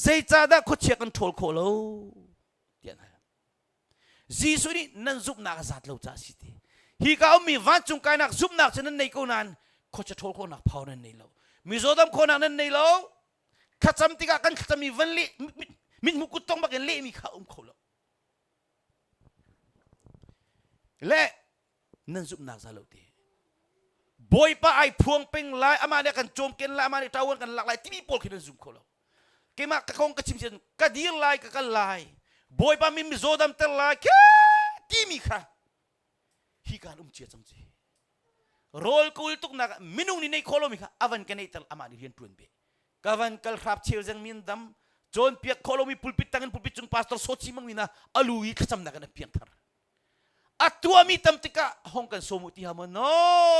ใจจ้าได้ขดเชียกันโถลโคโลเดียนฮะจีสุนี่นั่นซุบนักจัดเราจ้าสิทีฮีก็เอามีวันจุงกายนักซุบนักฉะนั้นในกูนั้นขดจะโถลโคนักเผานั้นในเรามีโซดามโคนักนั้นในเราขัดจำติกากันขัดจำมีวันเละมิมุกุตต้องบักเละมีข้าวโคโลและนั่นซุบนักจัดเราทีบอยป้าไอพวงเป็งลายอามาเนี่ยกันโจมเกนลายอามาเนี่ยตาวันกันหลากหลายที่มีโพลขึ้นซุมโคโลเกมาคงกระชิมเชนกระดีลายกันลายบอยป้ามีโซดามเตลายแค่ที่มีค่ะฮีการเชียจังจีโรลกูลตุกนักมินุนี่ในโคโลมีค่ะอวันกันในตลอามาเนี่ยเรียนตุนเบกวันกัลครับเชียวจังมินดำโจนเปียกโคโลมีปุลปิดตั้งปุลปิดจุงพาสตอร์โซชิมังมินะอลูอีขจำนักกันเปียงทาร์อัตัวมีตั้มติกะห้องกันสมุติฮามันโอ้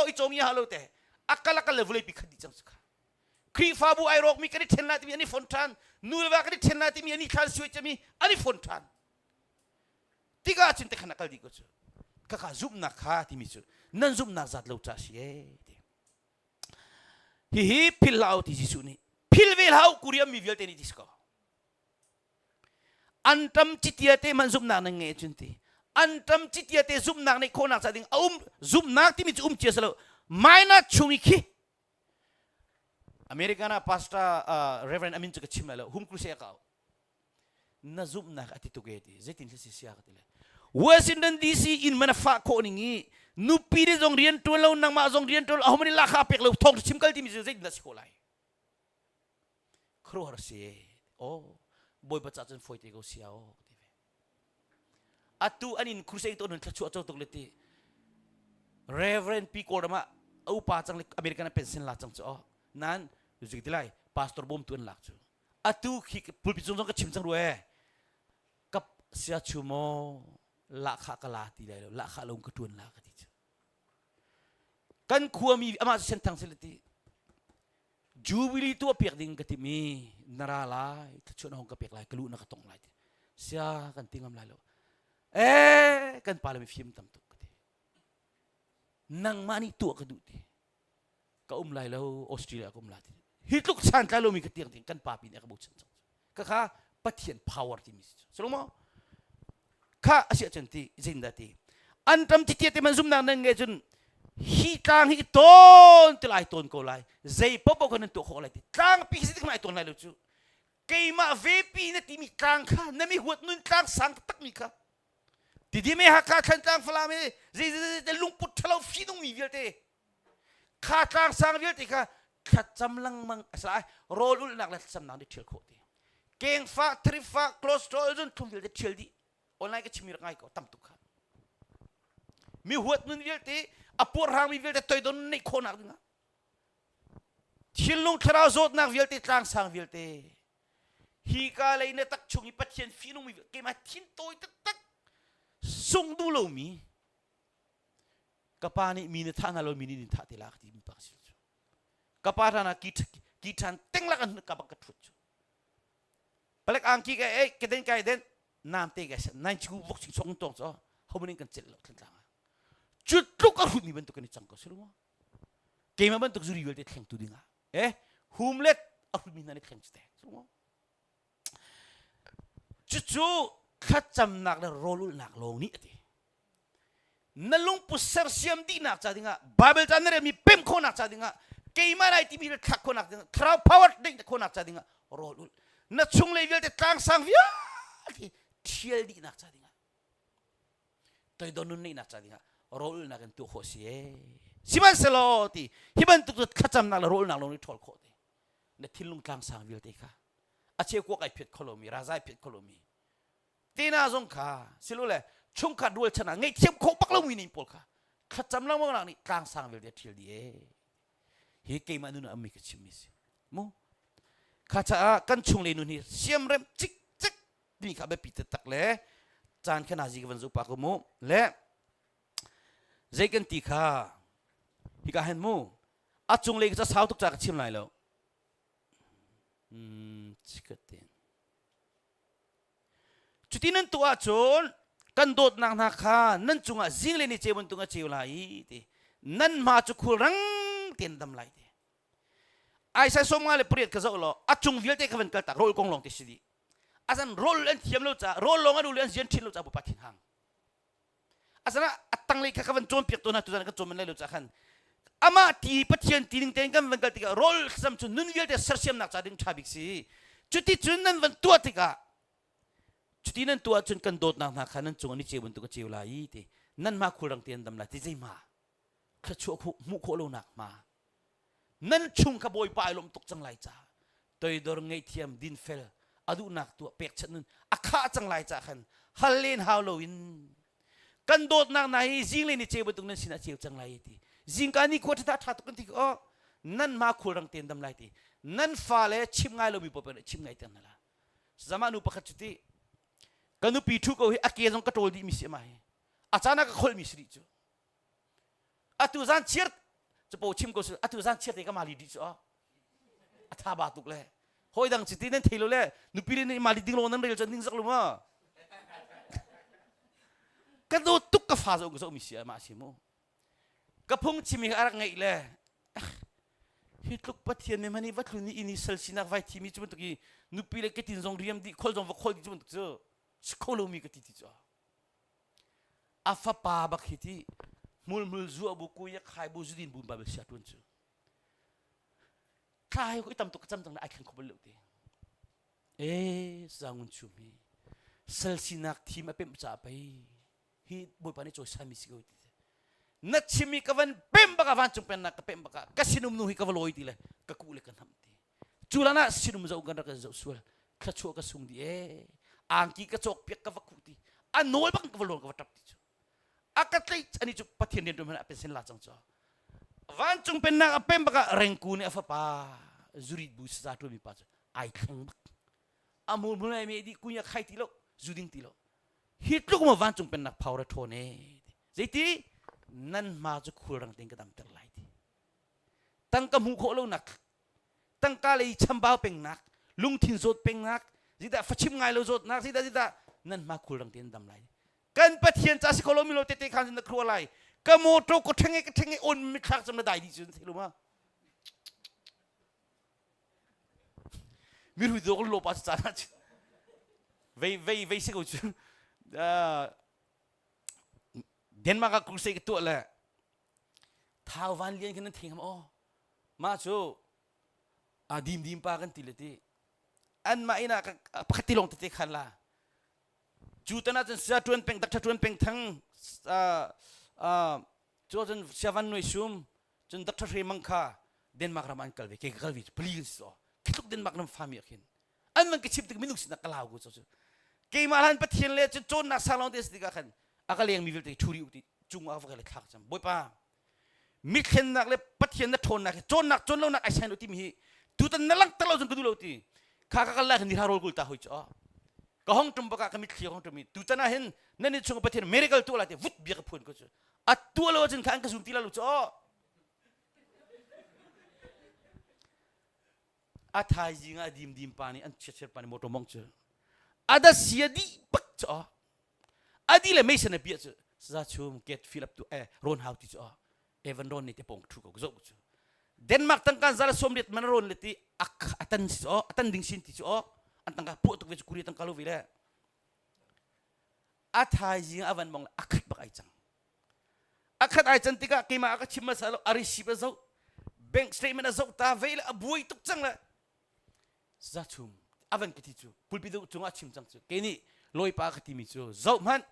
อิจอมีฮาโลเตะอักลักเลเวลปีขัดดิจังสกาครีฟาบูไอรอกมีกันที่เทนนาติมีอันนี้ฟอนทันนูเลวากันที่เทนนาติมีอันนี้ทรานสวิตจะมีอันนี้ฟอนทันติกะจินเตขนักดีก็จูกะข้าซุบนักข้าที่มีจูนั่นซุบนักจัดเลวจ้าสิฮีพิลลาวที่จิสุนี่พิลเวลฮาวคุริยมมีเวลเตนี่ดิสกออันตัมจิตยาเตมันซุบนักนั่งเงยจุนทีอันทำจิตยาเตซุ่มนักในโคนักสัตว์ซุ่มนักที่มีจุ่มเชียสแล้วไม่น่าชุ่มอีกอเมริกันนะพาสต้าเรเวนอามินจุกชิมแล้วหุ่มครูเสียเขาน่าซุ่มนักอธิตุเกติเจตินเสียกันเลยวอชิงตันดีซีอินมันฟ้าโคนิ่งนูปีเดจงเรียนตัวเรานังมาจงเรียนตัวเอามันนี่ราคาเปียกเราทองชิมกันที่มีเจตินน่าสิโคไลครัวรเสียโอ้บอยปัจจัยจนฝอยเตก็เสียโอ้atu anin krusai itu nan tlachu atau tukleti Reverend P Korama au pa chang American pension la chang cho nan zigtilai pastor bom tuan lak chu atu khi pulpit chong ka chim chang ruwe kap sia chumo la kha kala ti lai la kha long ka tuan la ka ti kan khuami ama sen thang seleti jubilee tu apiak ding ka ti mi naralai tlachu na hong ka piak lai kalu na ka tong lai sia kan tingam lai lo kan pala mi film tam tu kati nang mani tu ka duti ka lai lo Australia ka umlati hitluk san ka lo mi ka tiang ting kan papi ne ka bu chan ka kha pathian power ti mi so mo kha asia chan ti zinda ti an tam ti ti man zum nang nang nge chun hi tang hi ton ti lai ton ko lai zai popo ko nan tu ko lai ti tang pi si ti mai ton lai lo chu kei ma vp na ti mi tang kha na mi huat nun tang sang tak mi kha Didi me hakka kantang falame ze lungput thalo finung mi velte khatang sang velte ka khatcham lang mang asla roll ul nak la sam nang de thil kho ti keng fa tri fa close to jun thum velte thil di online ka chimir ngai ko tam tu kha mi huat nun velte apor hang mi velte toy don nei kho nak dinga thil lung thara zot nak velte tang sang velte hi ka lai ne tak chungi pathian finung mi ke ma thin toy tak sung du lo mi kapani mi ne thana lo mi ni tha te la ti mi pa si kapata na ki than teng la kan ka ba ka thut palek ang ki ka ke den kai den nam te ga nan chu bok chi song tong so homin kan chel lo thlan tang chut lu ka hu mi ben to kan chang ko siru mo ke ma ben to zuri wel te theng tu dinga humlet a hu mi na ne theng ste siru mo chuขัดจำนักและโรลุนักลงนี่ทีนั่นลุงปุษย์เสียมดีนักจัดดิ้งบาเบลจันเนี่ยมีเป็มคนนักจัดดิ้งเกี่ยมาได้ที่มีทักคนนักจัดดิ้งคราวพาวเวอร์ดิ้งคนนักจัดดิ้งโรลุนั่นช่วงเลเวลที่ตั้งสังวิญที่เที่ยวดีนักจัดดิ้งตัวโดนนุ่นนี่นักจัดดิ้งโรลุนักกันตัวโคเสียสิมันเสลอที่ฮิบันตุกขัดจำนักและโรลุนักลงนี่ทอลโคตีนั่นที่ลุงตั้งสังวิญที่ค่ะอาเชี่ยวกว่าไอ้เพชรโคโลมีราซาเพชรโคโลมีตีน่าสงขาสิลูเลยชงขาดด้วยชนะไงเทียมโคปักลงวินิปอลค่ะขัดจำลังมั่งนี่กลางสังเวลเดียทีเดียเฮ้ยเกมันนู่นอเมริกาชิมิสมูข้าจะกันชงเลยนู่นนี่เสียมเริ่มจิกนี่ข้าไปปิดตักเลยจานขนาดจีกันจุปากมูและใจกันตีข้าฮิกาเห็นมูอาจงเลยจะสาวทุกจากชิมไหนแล้วจิกเต็นจุดที่นั่นตัวจนกันโดดนักนักข้านั่นจุงอ่ะจิงเลยนี่เจ้ามันตุงอ่ะเจ้าไหลทีนั่นมาจุคุรังเตียนดำไหลที ai sai som ngale priet ka zo lo achung vil te ka ven ka tak rol kong long te sidi asan rol en thiam lo cha rol long adu len jen thin lo cha bu pathin hang asana atang le ka ven chom piak to na tu jan ka chom le lo cha khan ama ti pathian ti ning ten kan ven ka ti ka rol sam chu nun vil te sarsiam nak cha ding thabik si chuti chun nan ven tua ti ka chuti nan tua chun kan dot nak na khanan chung ani chebun tu ka chew lai te nan ma khurang ten dam la ti jai ma kha chu khu mu kho lo nak ma nan chung ka boy pai lom tuk chang lai cha toy dor ngei thiam din fel adu nak tu pek chat nun akha chang lai cha khan halin halloween kan dot nak na hi jing le ni chebun tu nan sina chew chang lai ti jing ka ni ko tha tha tu kan ti o nan ma khurang ten dam lai ti nan fa le chim ngai lo mi po pe chim ngai ten la zamanu pakhat chuti kanu pi thu ko hi ake jong ka tol di mi se mai achana ka khol mi sri chu atu zan chirt chu po chim ko su atu zan chirt ka mali di chu atha ba tuk le hoi dang chiti nen thelo le nu pi ni mali ding lo nan rel chan ding sak lu ma ka do tuk ka fa zo ko mi se ma si mo ka phung chimi arak ngai le hitluk pathian me mani vatlu ni ini sel sinak vai thimi chu tu ki nu pi le ke tin jong riam di khol jong va khol di chu chu skolo mi ka ti ti chu afa pa bak hiti mul zu abu ku ya khai bu zudin bun ba be sha tun chu khai ko itam tu kacham tang na ai khan khobal lo te zangun chu mi sel sinak thim apem cha pai hi boy pani cho sami si go ti na chimi ka van pem ba ka van chung pen na ka pem ba ka sinum nu hi ka valoi ti le ka ku le kan ham ti chulana sinum zo gan ra ka zo sual kha cho ka sung di angki ka chok pek ka vaku ti anol bang ka valon ka tap ti chu akatlai ani chu pathian den man apen sen la chang cho van chung pen na apem ba ka rengku ni afa pa zurit bu sa tu mi pa ai khang bak amul mulai me di kunya khai ti lo zuding ti lo hitlu ko van chung pen na phawra thone zeiti nan ma chu khurang teng ka dam ter lai ti tang ka mu kho lo nak tang ka le chamba peng nak lung thin zot peng nak zida fachim ngai lo zot nak zida nan ma khurang ten dam lai kan pathian cha si kholo mi lo te te khan na khruwa lai ka mo to ko thenge on mi thak cham na dai di chun thilu ma mir hu do lo pa cha na vei se ko chu Denmark ka kurse ke tu la thau van lien kan thing o ma chu dim pa kan tilati an ma ina ka phati long te khan la chu tana chen sa tuen peng dak tuen peng thang chu chen seven noi sum chen dak thre mang kha Denmark raman kalve ke kalvi please so kituk Denmark nam fami khin an man ke chip tik minuk sin kalaw go chu ke malan pathian le chon na salong des dika khan akaleng mi vil te churi uti chung awa ka le khak cham boy pa mi khen nak le pathian na thon nak chon lo nak ai san uti mi tu tan nalang talo jun kudu lo ti kha ka la ni harol kul ta hoi cha ka hong tum ba ka mi khli hong tum mi tu tan hen nani chung pathian miracle tu la te vut bi ka phun ko chu a tu lo jun khan ka sum ti la lu cha a thai jinga dim pani an cher pani moto mong chu ada siadi pak cha adi le meisen a biat za chum get fill up to ron how ti cha even ron ni te pong thu ko zo chu Denmark tang kan zala somdet man ron leti ak atan so atan ding sin ti cho an tang ka pu tok ve kuri tang kalu vile athai jing avan mong akhat bak ai chang akhat ai chan tika kima ka chimma salo ari siba zo bank statement a zo ta veil a bui tuk chang la za chum avan ki ti chu pulpi do chunga chim chang chu ke ni loi pa ka ti mi chu zo man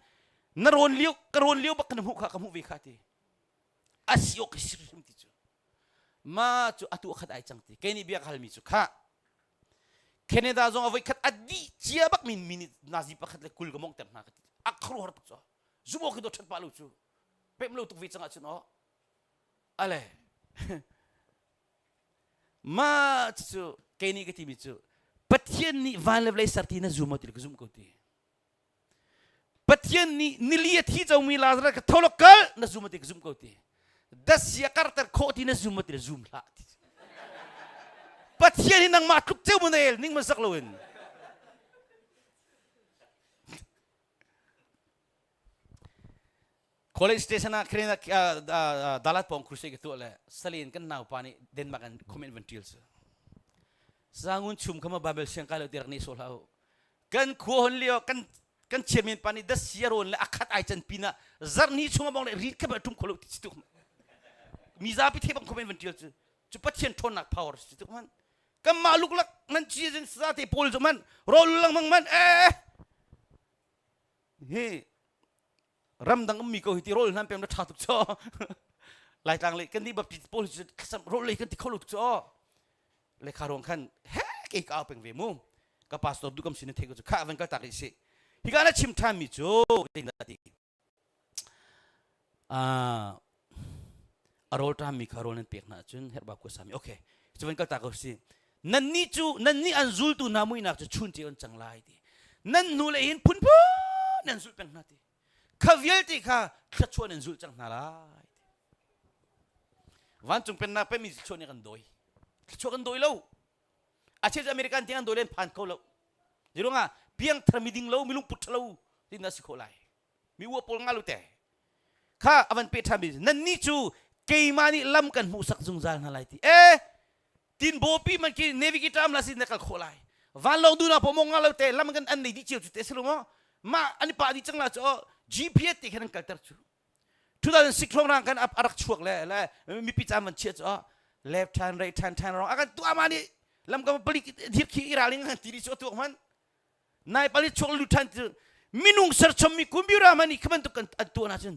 na ron liu bak na mu kha ka mu ve kha ti asio ka sirim ti chu ma chu atu khat ai chang ti ke ni bia khal mi chu kha Canada zong avoi khat adi chia bak min minute nazi pa khat le kul ga mong tem na khat akhru har tuk chu zubo ki do that pa lu chu pem lo tuk ve chang chu no ale ma chu ke ni ka ti mi chu pathian ni van le blai sarti na zoom til zoom ko ti pathian ni nilia thi chau mi lazra ka tholokal na zoom ti zoom ko ti das ya karter kho ti na zoom ti zoom la ti pathian ni nang ma tluk cheu mun el ning ma sak loin college station na krena dalat pong kruse ke tu le salin kan nau pani Denmark an comment ventils สร้างงุนชุมเข้ามาบาเบลเชียงกาลเดียร์นี่โซลากันขวนเลี้ยวกันเชื่อมินปานี่ดัชเซียโรนและอัคตไอจันปีน่ะจารนี่ช่วงมองเลยรีดเข้าไปทุ่มขลุ่มติดตุกมีซาพิเทบังคอมเมนต์เดียวจุดปัจเจียนทนหนักพาวเวอร์ติดตุกมันก็มาลุกลักนั่นชีจินสาธิโพลจุมันโรลลังมันเฮ้รำดังมีก็หิติโรลนั่นเป็นรัฐาตุกจ่อหลายทางเลยกันที่แบบติดโพลจุขสัมโรลเลยกันที่เขาลุกจ่อเลยคารองขันเฮ้เกี่ยวกับเป็นเวมุมก็พาสตัวดูคำสิ่งที่เทก็จะข้าวันก็ตักอิสิฮิการชิมทามิโจตินดาติอารมณ์ทามิคารอนนั้นเปียกน่าจุนเฮร์บากุสามีโอเคจะวันก็ตักอิสินั่นนี่อันซูลตูนามุยนักจะชุนเจอจังไรดีนั่นนูเลยเห็นพุ่นนั่นซูลเป็นนาทีข้าเวลติข้าขัดชวนนั่นซูลจังนาลายวันจงเป็นนาเป็นมีชวนกันโดยชวนกันโดยแล้วอาเช่นอเมริกันที่กันโดยเล่นผ่านเขาแล้วยี่รู้งะเพียงทำมิดิ้งแล้วมีลุงพุทธแล้วที่นั่นสิโคไลมีวัวปลงาลุแต่ข้าอวันเปิดทำมินั่นนี่จูเกย์มานี่ล้ำกันหูสักจงจานอะไรที่ทินโบปีมันกินเนวิกิตามลาสินนักโคไลวันเราดูนะผมมองเราแต่ล้ำกันอันนี้ดิเชียวจุดเตสลุงมาอันนี้ป่าดิจังละจ้ะ GPS ที่แค่นั้นกันเตอร์จูทุกท่านสิครองร่างกันอารักชวกเลยมีพิจารณ์มันเชื่อจ้ะ left hand right hand hand รองอากันตัวมานี่ล้ำกันผลิตที่ขี้อิราลิงกันที่ดิชั่วตัวมันนายผลิตชวกลุทันมินุงเสิร์ชมีคุมบิรามันนี่ขมันตุกันอันตัวนั้น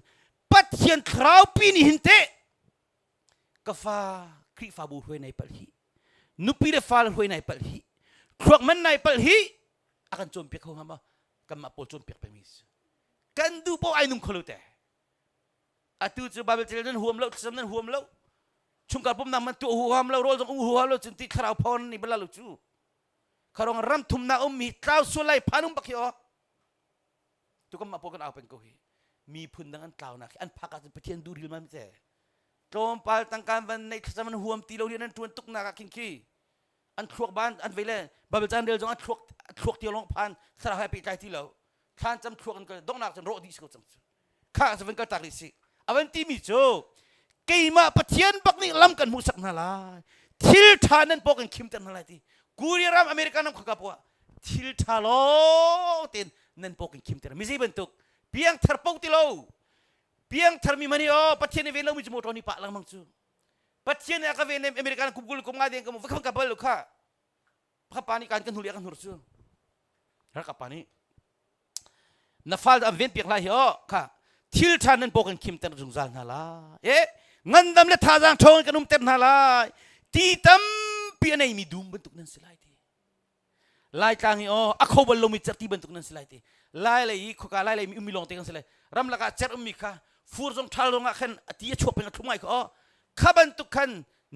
ปัดเทียนคราวปีนี่หินเตะกฟ้าครีฟ้าบูรวยในผลิตนุปีเรฟ้ารวยในผลิตครวกมันในผลิตอากันโจมเปียกเขาหามากันมาปนโจมเปียกไปมิสกันดูพวกไอ้นุ่งขลุ่ยแต่อาตุจะบาเบลเจริญหัวมแล้วสำนักหัวมแล้วชุมกับผมนำมันตัวหัวมแล้วโรลจงหัวแล้วจนที่คราวพรนี่เวลาลุจูคารองรำทุ่มนาอมมีเท้าสุไลพานุมปักยอทุกคนมาพบกันเอาเป็นกูฮีมีพื้นดังอันกล่าวนะอันพักอาจจะไปเทียนดูดีมันไม่ใช่โจมปาลตั้งการวันในสมันหัวมตีเราเรียนนั้นทวนตุกนาคิงคีอันครวกบ้านอันเวล่บาเบลจันเดลจงอันครวกเตียวลงพันสระให้ปีใจที่เราข้านจำครวกกันก็ต้องนักจนโรดีสกุลจังข้าจะเป็นก็ตักลิสิเอาเป็นที่มีโจเกี่ยมาปะเทียนปักนี่ล้ำกันมุสักนาลายทิลทานั้นปกันคิมตันนาลายที่กูเรียรำอเมริกันน้ำขกับว่าทิลทาโลเต็นนั่นปกันคิมตันมิใช่บรรทุกเพียงทาร์ปกติโลเพียงทาร์มีมันนี่ปะเทียนในเวลามิจมูกตอนนี้ปะลังมังจูปะเทียนในอาเวนอเมริกันกุบกุลกุมงาเดียงกุมฟังกับเบลลูกค่ะพระปานิการกันหุลิกันหุรจูรักกับปานินับฟัลอเวนเปียกลายเหรอค่ะทิลทานั้นปกันคิมตันจงจานนาลายเงินดำเล็ดท่าจางทองกันนุ่มเต็มนาลายตีตั้มเปียในมีดุมบรรทุกนั้นสลายทีลายกลางอ๋ออักขบลงมีจัดที่บรรทุกนั้นสลายทีลายเลยขกาลายเลยมีลงเต็งสลายรำลักอาจัดมีค่ะฟูร์จงทัลลงอ่ะขันที่จะชกเป็นทุ่งไงก็ข้าบรรทุกขัน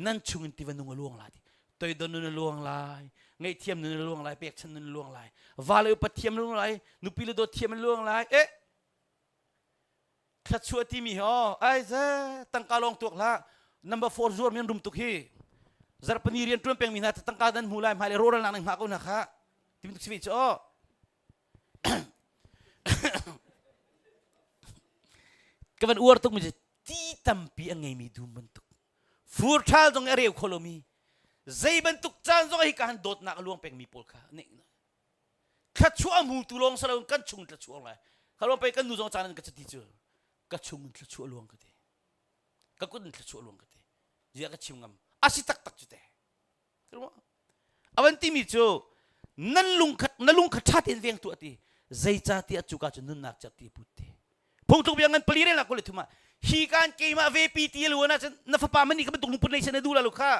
นั่นชุนที่วันนุ่งลวงลายตัวดนนุ่งลวงลายไงเทียมนุ่งลวงลายเปียกฉันนุ่งลวงลายวาเลอุปเทียมลวงลายนุปิลโดเทียมลวงลายขัดชัวที่มีอ๋อไอ้เจ้ตั้งกาลงตัวละ number 4 จวบมันรุมตุกฮีจารย์ปนีเรียนตรวจเป็นมีนาตั้งกาดันมูลายมาเลยโรลนังหากูนะคะที่มันตุกชีวิตอ๋อก็มันอวดตุกมันจะตีตั้มปีอังไงมีดูมันตุกฟูร์ทัลตรงเรียวโคลมีใจมันตุกจานตรงไอ้การโดดนักลวงเป็นมีปลค่ะนี่ขัดชัวมูตุลงสลาวกันชุงขัดชัวอะไรเขาลงไปกันดูจงจานนั้นก็จะดีเจอก็ชุ่มมันชั่วลวงก็ได้ก็กุนชั่วลวงก็ได้เจ้าก็ชิมงำอาศิตักจุดเดรู้มั้ยอาวันที่มีโจนั่นลุงขัดชาติเวียงตัวตีใจจัดที่อาจุกาจนนั่นนักจัดที่พุทธิพงทุกอย่างนั้นเปลี่ยนละกุลิทุมาฮีการเกี่ยมาเวปีตีล้วนนะจนนับปามันนี่ก็เป็นตุงปุ่นในเสนดูละลูกค้า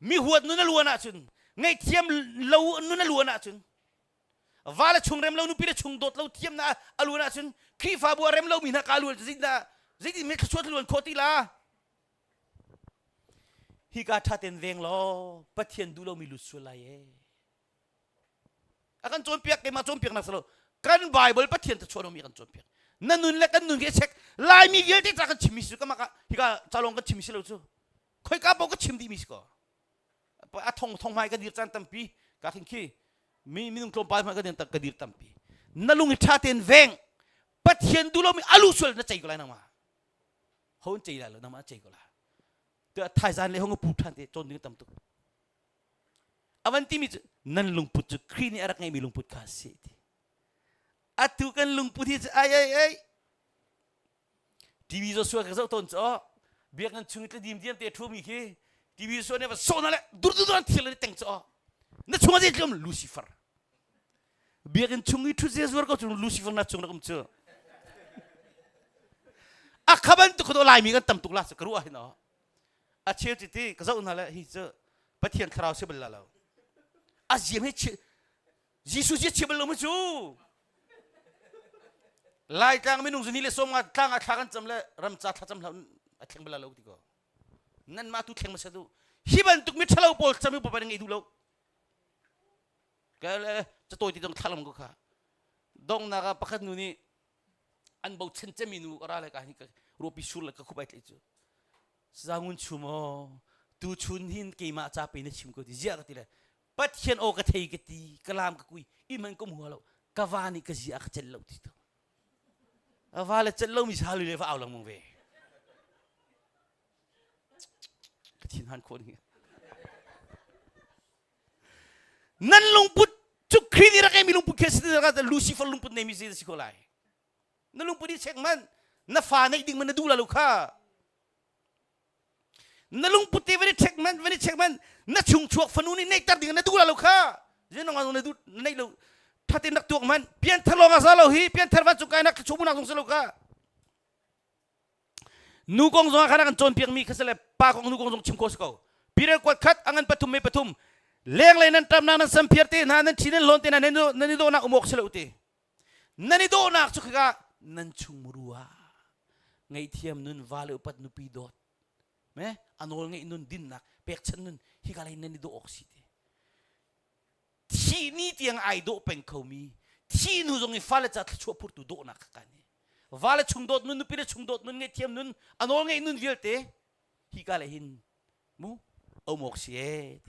มีหัวนุ่นล้วนนะจนไงเทียมเรานุ่นล้วนนะจนวาลชงเรมเรานุปีระชงโดดเราเทียมนะอลูนะจนขี้ฟ้าบัวเรมเรามีนักอาลูจะสิ้นนะสิ่งที่ไม่ช่วยล้วนโคติละฮิกาทัดเต็นเวงล้อปะเทียนดูเรามีลุสุไลเออากันโจมเปียกเกมาโจมเปียกนักสโลกันไบเบิลปะเทียนจะชวนเรามีกันโจมเปียกนั่นนุ่นเล็กกันนุ่นเกเช็คลายมีเยอะที่จะกันชิมิสุก็มาฮิกาจะลงกันชิมิสุเราจูค่อยกาบอกก็ชิมดีมิสก็อาทงไม้กันดีจันตั้มปีกาคิงคีมีนุ่งกลมปลายมันก็เดินตะกระดิตั้มปีนั่นลุงทัดเต็นเวงปะเทียนดูเรามีอาลุสุลน่าใจก็เลยนะมาเขาใจแล้วนะมาใจก็ละแต่ไทยจานเลยเขาก็พูดทันทีจนถึงตั้มตุก awan ti mi chu nan lungput chu krini arak ngai mi lungput ka se ti atu kan lungput hi ai TV zo suwa ka zo ton cho biak nan chung te dim te thu mi ki TV zo ne ba so na le dur thil le teng cho na chung je kum Lucifer biak nan chung thu je zo ko chung Lucifer na chung na kum cho akaban tu ko lai mi kan tam tuk la sa karu a no a che ti ka zo na le hi cho pathian kharau se bal la lo a jiem he che Jesus je che bal lo mu chu lai tang mi nung zuni le som nga tang a thakan cham le ram cha tha cham la a thleng bal lo ti ko nan ma tu thleng ma sa du hiban tuk mi thalo pol cham mi pa ngai du lo ka le cha toi ti dong thalam ko kha dong na ka pakhat nu ni an bau chen che mi nu ara le ka ni ka ro pi sur la ka khubai tle chu zangun chumo tu chun hin ke ma cha pe ne chim ko ti zia ka ti le pathian o ka thei ka ti kalam ka kui i man ko mu lo ka wani ka zia ka chel lo ti to avale chel lo mi sa lu le fa aw lang mong ve ka tin han ko ni nan long put chu khini ra ke mi long put ke si ka Lucifer long put ne mi si ko lai na long put di chek man na fa na ding man na du la lu kha na lung puti very check man na chung chuak fanu ni nei tar ding na du la lo kha je no ngang na du nei lo thati nak tuak man pian thalong a sa lo hi pian tharwa chu kai nak chu bu nak sung sa lo kha nu kong zong khana kan chon piang mi khasale pa kong nu kong zong chim ko sko pirel kwat khat angan patum me patum leng le nan tam na sam pier te na nan chinen lon te na nani do na umok selo te nani do nak chu kha nan chung murua ngai thiam nun vale upat nu pi dot me anol ngai nun din nak pek chen nun hi ka lai nani do oxide thi ni tiang ai do pen kho mi thi nu zong i fale cha chu pur tu do nak ka ni vale chung dot nun nu pi chung dot nun ngai thiam nun anol ngai nun viel te hi ka lai hin mu om oxie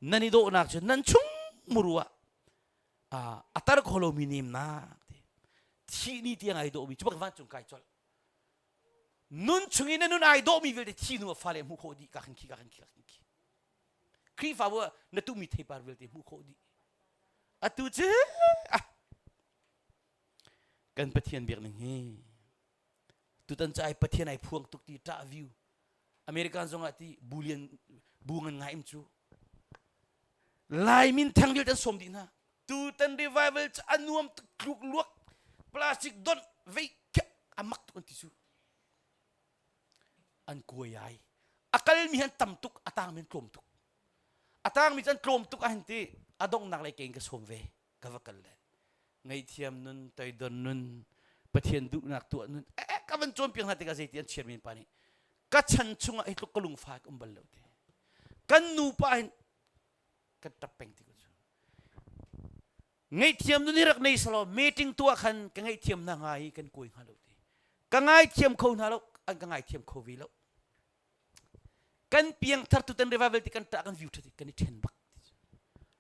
nani do nak chu nan chung murua atar kholo minim na thi ni tiang ai do mi chu bak van chung kai chol nun chungi na nun ai do mi vel de thi nu fa le mu kho di ka khan ki kri fa wa na tu mi thei par vel de mu kho di atu che kan pathian bir ning he tu tan chai pathian ai phuang tuk ti ta view American zonga ti bullion bungan nga im chu lai min thang vel tan som di na tu tan revival anuam kluk luak plastic don ve amak tu ti chu an kuayai akal mi han tamtuk atang min klom tuk atang mi chan klom tuk ahanti adong nak lai keng ka somve ka vakal le ngai thiam nun tai don nun pathian du nak tu nun ka ban chom piang hati ka zai tian chairman pani ka chan chunga ai tuk kalung fa ka umbal lo te kan nu pa hin ka tapeng ti ko ngai thiam nun rak nei salo meeting tu khan ka ngai thiam na ngai kan koi halo te ka ngai thiam kho na lo an ka ngai thiam kho vi lo kan piang thar tu tan revival ti kan ta kan view thati kan ten bak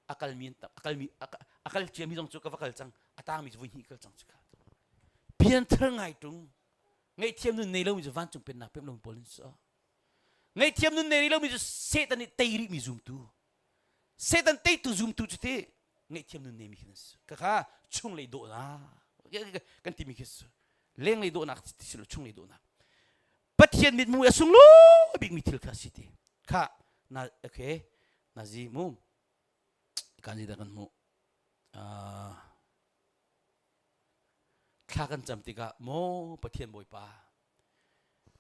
akal chiam mi jong chu ka vakal chang atang mi vui hi kal chang chu pian thar ngai tung ngai thiam nun nei lo mi ju van chung pen na pem long polin so ngai thiam nun nei lo mi ju setan ni teiri mi zoom tu setan tei tu zoom tu te ngai thiam nun nei mi khins ka kha chung lei do na kan ti mi khis leng lei do na ti silo chung lei do na pathian mit mu asung lo big mitil ka city kha na okay na ji mu kan ji da kan mu kha kan cham ti ka mo pathian boi pa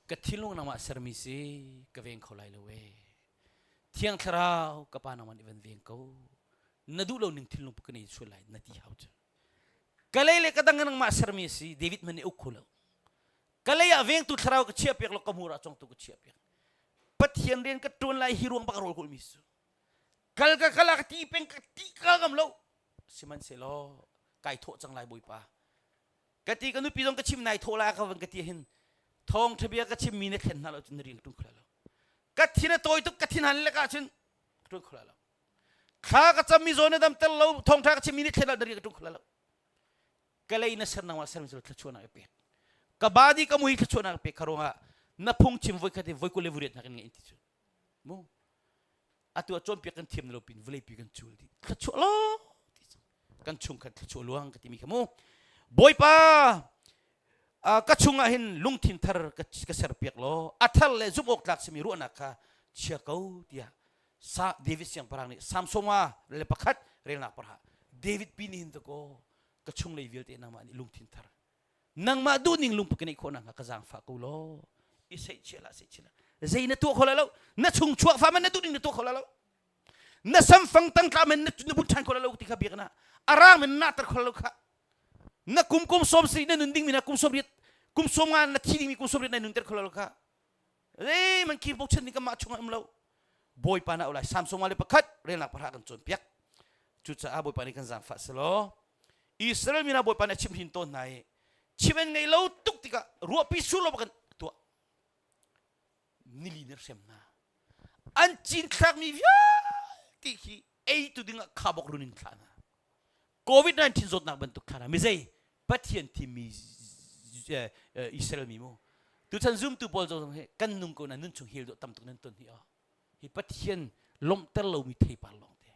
ka thilung na ma sarmi si ka veng kholai lo we thiang tharau ka pa na man even veng ko na du lo ning thilung pukani sulai na ti hau cha kalele kadang nang ma sarmi si David man e ukhulo kalaya veng tu tharau ka chia pek lo kamura chong tu ka chia pek pathian den ka ton lai hiruang bakarol kul mis kal ka kala ka ti peng ka ti ka gam lo siman se lo kai tho chang lai boi pa ka ti ka nu pi dong ka chim nai tho la ka wang ka ti hin thong thabia ka chim mi ne khen na lo chin ring tung khla lo ka thina toy tu ka thin han le ka chin tung khla lo kha ka cham mi zone dam tel lo thong tha ka chim mi ne khen la dari ka tung khla lo kalai na ser na wa ser mi zo thachona ka pe kabadi ka muhi thachona pe kharonga na phung chim voi khate voi ko levuret na kan ngai ti chu mo ตัวจนเปียกันเทียมเราปินเวลปีกันจูดิขชัวล้อกันชุงกันขชัวลวงกันที่มีขโมบอยป้ากระชุงเห็นลุงทินทร์กระเสรเปียกล้ออัฐเลจุบออกหลักสมิรุนักค่ะเชื่อเขาเดียซาเดวิสยังปรางนี่ซัมซุงเลปขัดเรียนนักปราเดวิดปีนินตะโกกระชุงเลยวิลเตนังมานี่ลุงทินทร์นังมาดูนิ่งลุงปกนิคนนังกระจังฟ้ากูล้ออิเซเชล่าเซเชล่าเจนตัวเขาแล้วนัชุงชัวฟ้ามันนัดูนิ่งตัวเขาแล้วนัสัมฟังตั้งกามันนับุญชันเขาแล้วที่เขาเบียกนะอารามมันนัตรเขาแล้วค่ะนักคุมสมศรีนั่นนุ่งดิ่งมีนักคุมสมฤทธิ์คุมสมงานนักที่ดิ่งมีคุมสมฤทธิ์นั่นนุ่งเตอร์เขาแล้วค่ะมันคิดพวกฉันนี่ก็มาชงอันเราบอยปานะอะไรซัมซุงอะไรประคัดเรียนหลักพระกันจนเปียกจุดจะบอยปานี่กันจังฟัสโลอิสราเอลมีนะบอยปานะชิมหินต้นไหนชิมไงเราตุกติกะรัวพิสูจน์เรากันตัวนิลินเร์เซมนะอันจินครั้งมีวิที่ตุดิ่งขับออกรุนินขนาโควิด-19 จดนักบรรทุกขนาไม่ใช่ปัจจัยที่มีอิสราเอลมีมั้งตัวฉันซูมตัวบอลจงกันนุ่งคนนั้นนุ่งชงเฮลด์ตั้มตุกนั้นต้นที่ฮิปัจจัยลมเตลมีเทปาลงเด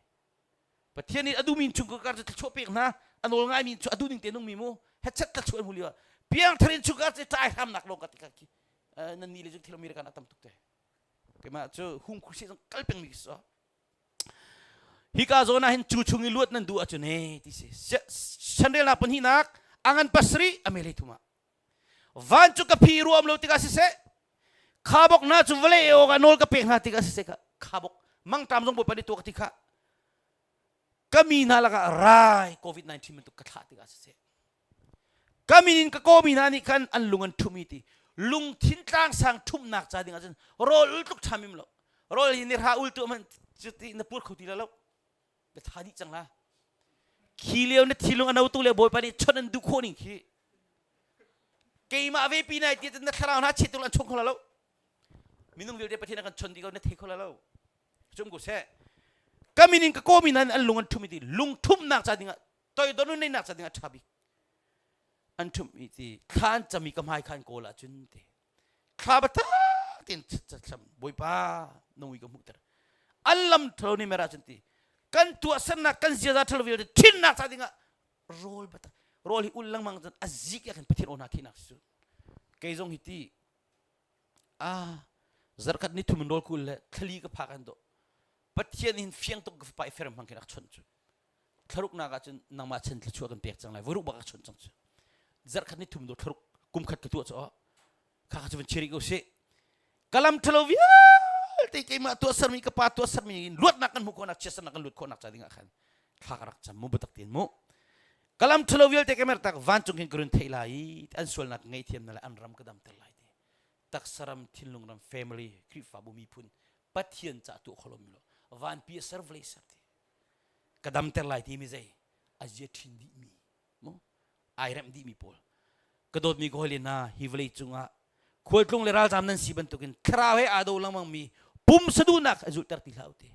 ปัจจัยนี้อดูมินชงก็การจะชอบเปียกนะอันโอลง่ายมินอดูนิ่งเตนุ่งมีมั้งเฮ็ดชัดชวนหุ่นเลียวเพียงทรินชงการจะใจทำหนักลงกันที่กันนั่นนี่เลยจุดที่เรามีกันตั้มตุกเดก็มาจะหุ่นคุยจงกัลเปงมิสฮิกาโซนาเห็นจูชงอิลวดนั่นดูอาจจะเนี่ยที่ฉันเรียนนับเป็นหินักอังปัสรีอเมริทุมาวันจุกพีรวมโลติกาสิเซข้าบอกน่าจะเวลโอกันโนลกับเพียงนาติกาสิเซข้าบอกมั่งตามทรงบุปผาตัวกติกาก็มีนาละก็รายโควิด-19มันตุกขาติกาสิเซก็มีนินก็มีนานี่กันอันลุงอันทุมิตีลุงทิ้งตั้งสังทุ่มหนักใจดิ่งอาจารย์โรลอุลตุกทามิมโลโรลยินดีราอุลตุมันจุดที่นับพูดเขาทีละแล้วแต่ท่านี้จังละขี้เลี้ยวเนี่ยทีลงอันเอาตัวเลี้ยวบอยไปนี่ชนอันดูโคนิ่งขี้เกย์มาเวปีไหนที่จะนักข่าวน่าเชิดตัวอันชงเขาแล้วมินุ่งเดียวเดียวประเทศนักชนที่เขาเนี่ยเทเขาแล้วจมกุเซ่ก็มินิงก็มีนั่นอันลุงอันทุ่มตีลุงทุ่มนักจัดดิ่งตัวโดนนี่นักจัดดิ่งชาบิอันทุ่มตีข้านจะมีกำไมข้านโกละจุนตีข้าบัตรตินจัดจำบอยป้าน้องวิกมุตระอัลลัมทรนี่เมราจุนตีกันตัวสนักกันเสียดายทลวิลทินนักซาดิงะโรลบัตโรลฮิอุลลังมังจันอาซิกยันปฏิโรนักที่นักสุดเกยจงฮิตีจาร์กัดนิทุมโรลคุลทลีกับพักันโตปฏิยันหินเฟียงตุกกับไปเฟรมพังกินักชนจุทารุกนักจันนังมาชันทลชัวกันเปียกจังไรวรุกบักชนจังจุจาร์กัดนิทุมโรทารุกกุมขัดกับตัวจ้ะข้าจะเป็นเชริกโอเซ่กลัมทลวิลที่เกี่ยมาตัวสามีกับป้าตัวสามีลวดนักกันมุกนักเชื่อนักกันลวดคนนักจัดดิ่งกันข้ารักจำมุบัตักตีนมุกลัมทลวิลที่เกี่ยมาตักวันจงกินกรุนเทลายอันส่วนนักไงเทียมนั่นแหละอันรำกระดำเทลายตักสารมทินลงรำ family คริฟาบุมีพุนปัทยันจัตุขลมิโลวันพีเซอร์ฟเลสร์ที่กระดำเทลายที่มีใจอาเจทินดีมีมุไอรัมดีมีพอลกระโดดมีโคลิน่าฮิวเลจุงะขวดลงเลราจำนั้นสิบันตุกินคราวให้อาดูลังมังมีปุ่มสะดุนักจุดตัดที่เหล่าเตะ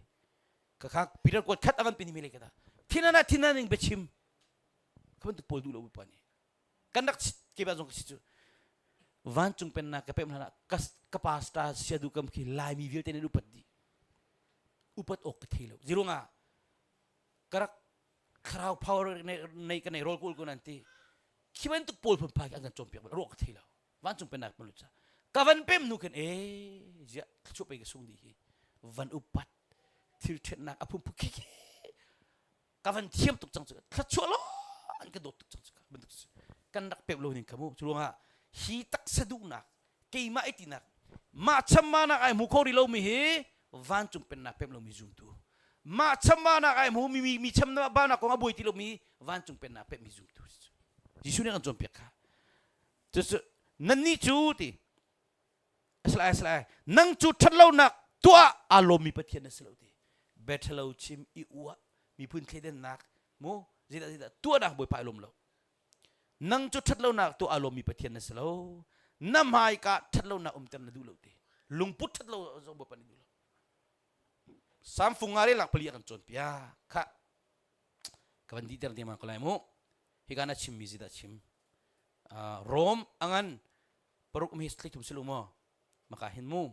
ก็ข้างพิจารณาคัดอันเป็นมิเลกะดาที่นั่นยังเบชิมเขาเป็นตัวปูดูเราบุปผานี่กันนักเก็บอาจงคิดจูวันจุงเป็นนักกับเป็นนักกัปาสตาเสียดูกำขี้ลายมีวิลเตนอุปัดดีอุปัดอกเทลจิรุงะกระคราวพาวเวอร์ในกันในโรลกูลกูนั่นที่คิดว่าตัวปูลผมพากันจมเปียกโรคเทลวันจุงเป็นนักมนุษย์กวันเพ็มนุกันจะช่วยไปกระสุนดีวันอุปัตทิลเทนักอภุมพุกิกวันเทียมตุกจังสึกขัดชัวล้ออันกระโดดตุกจังสึกเป็นตุกกันนักเพ็มโลนิงขมูชัวร์ฮะฮีตักสะดุนักเกี่ยมาไอตินักมาชมานักไอมุขริโลมีเฮวันจุงเป็นนักเพ็มโลมีจุงตูมาชมานักไอมุมีชมาบ้านักของอบุยติโลมีวันจุงเป็นนักเพ็มมีจุงตูยิสุเนี่ยกันจมเปียกค่ะจะนั่นนี่จูติสลายนั่งจุดทัดเล่านักตัวอารมณ์มีปฏิญาณสลาวดีเบทเล่าชิมอีอัวมีพื้นที่เด่นนักโมจิตตัวนักบ่อยไปอารมณ์เรานั่งจุดทัดเล่านักตัวอารมณ์มีปฏิญาณสลาวน้ำหายกะทัดเล่านักเต็มนาดูเราดีลุงพุทธทัดเล่าจะบ่อยไปดูเราสามฟุงอะไรหลังผลิตกันจนเปียค่ะกันดีเตอร์ที่มันก็เลยโมฮิการนัชิมมิจิตาชิมโรมอังันปรุกมีสติทุมสลุมmaka hinmu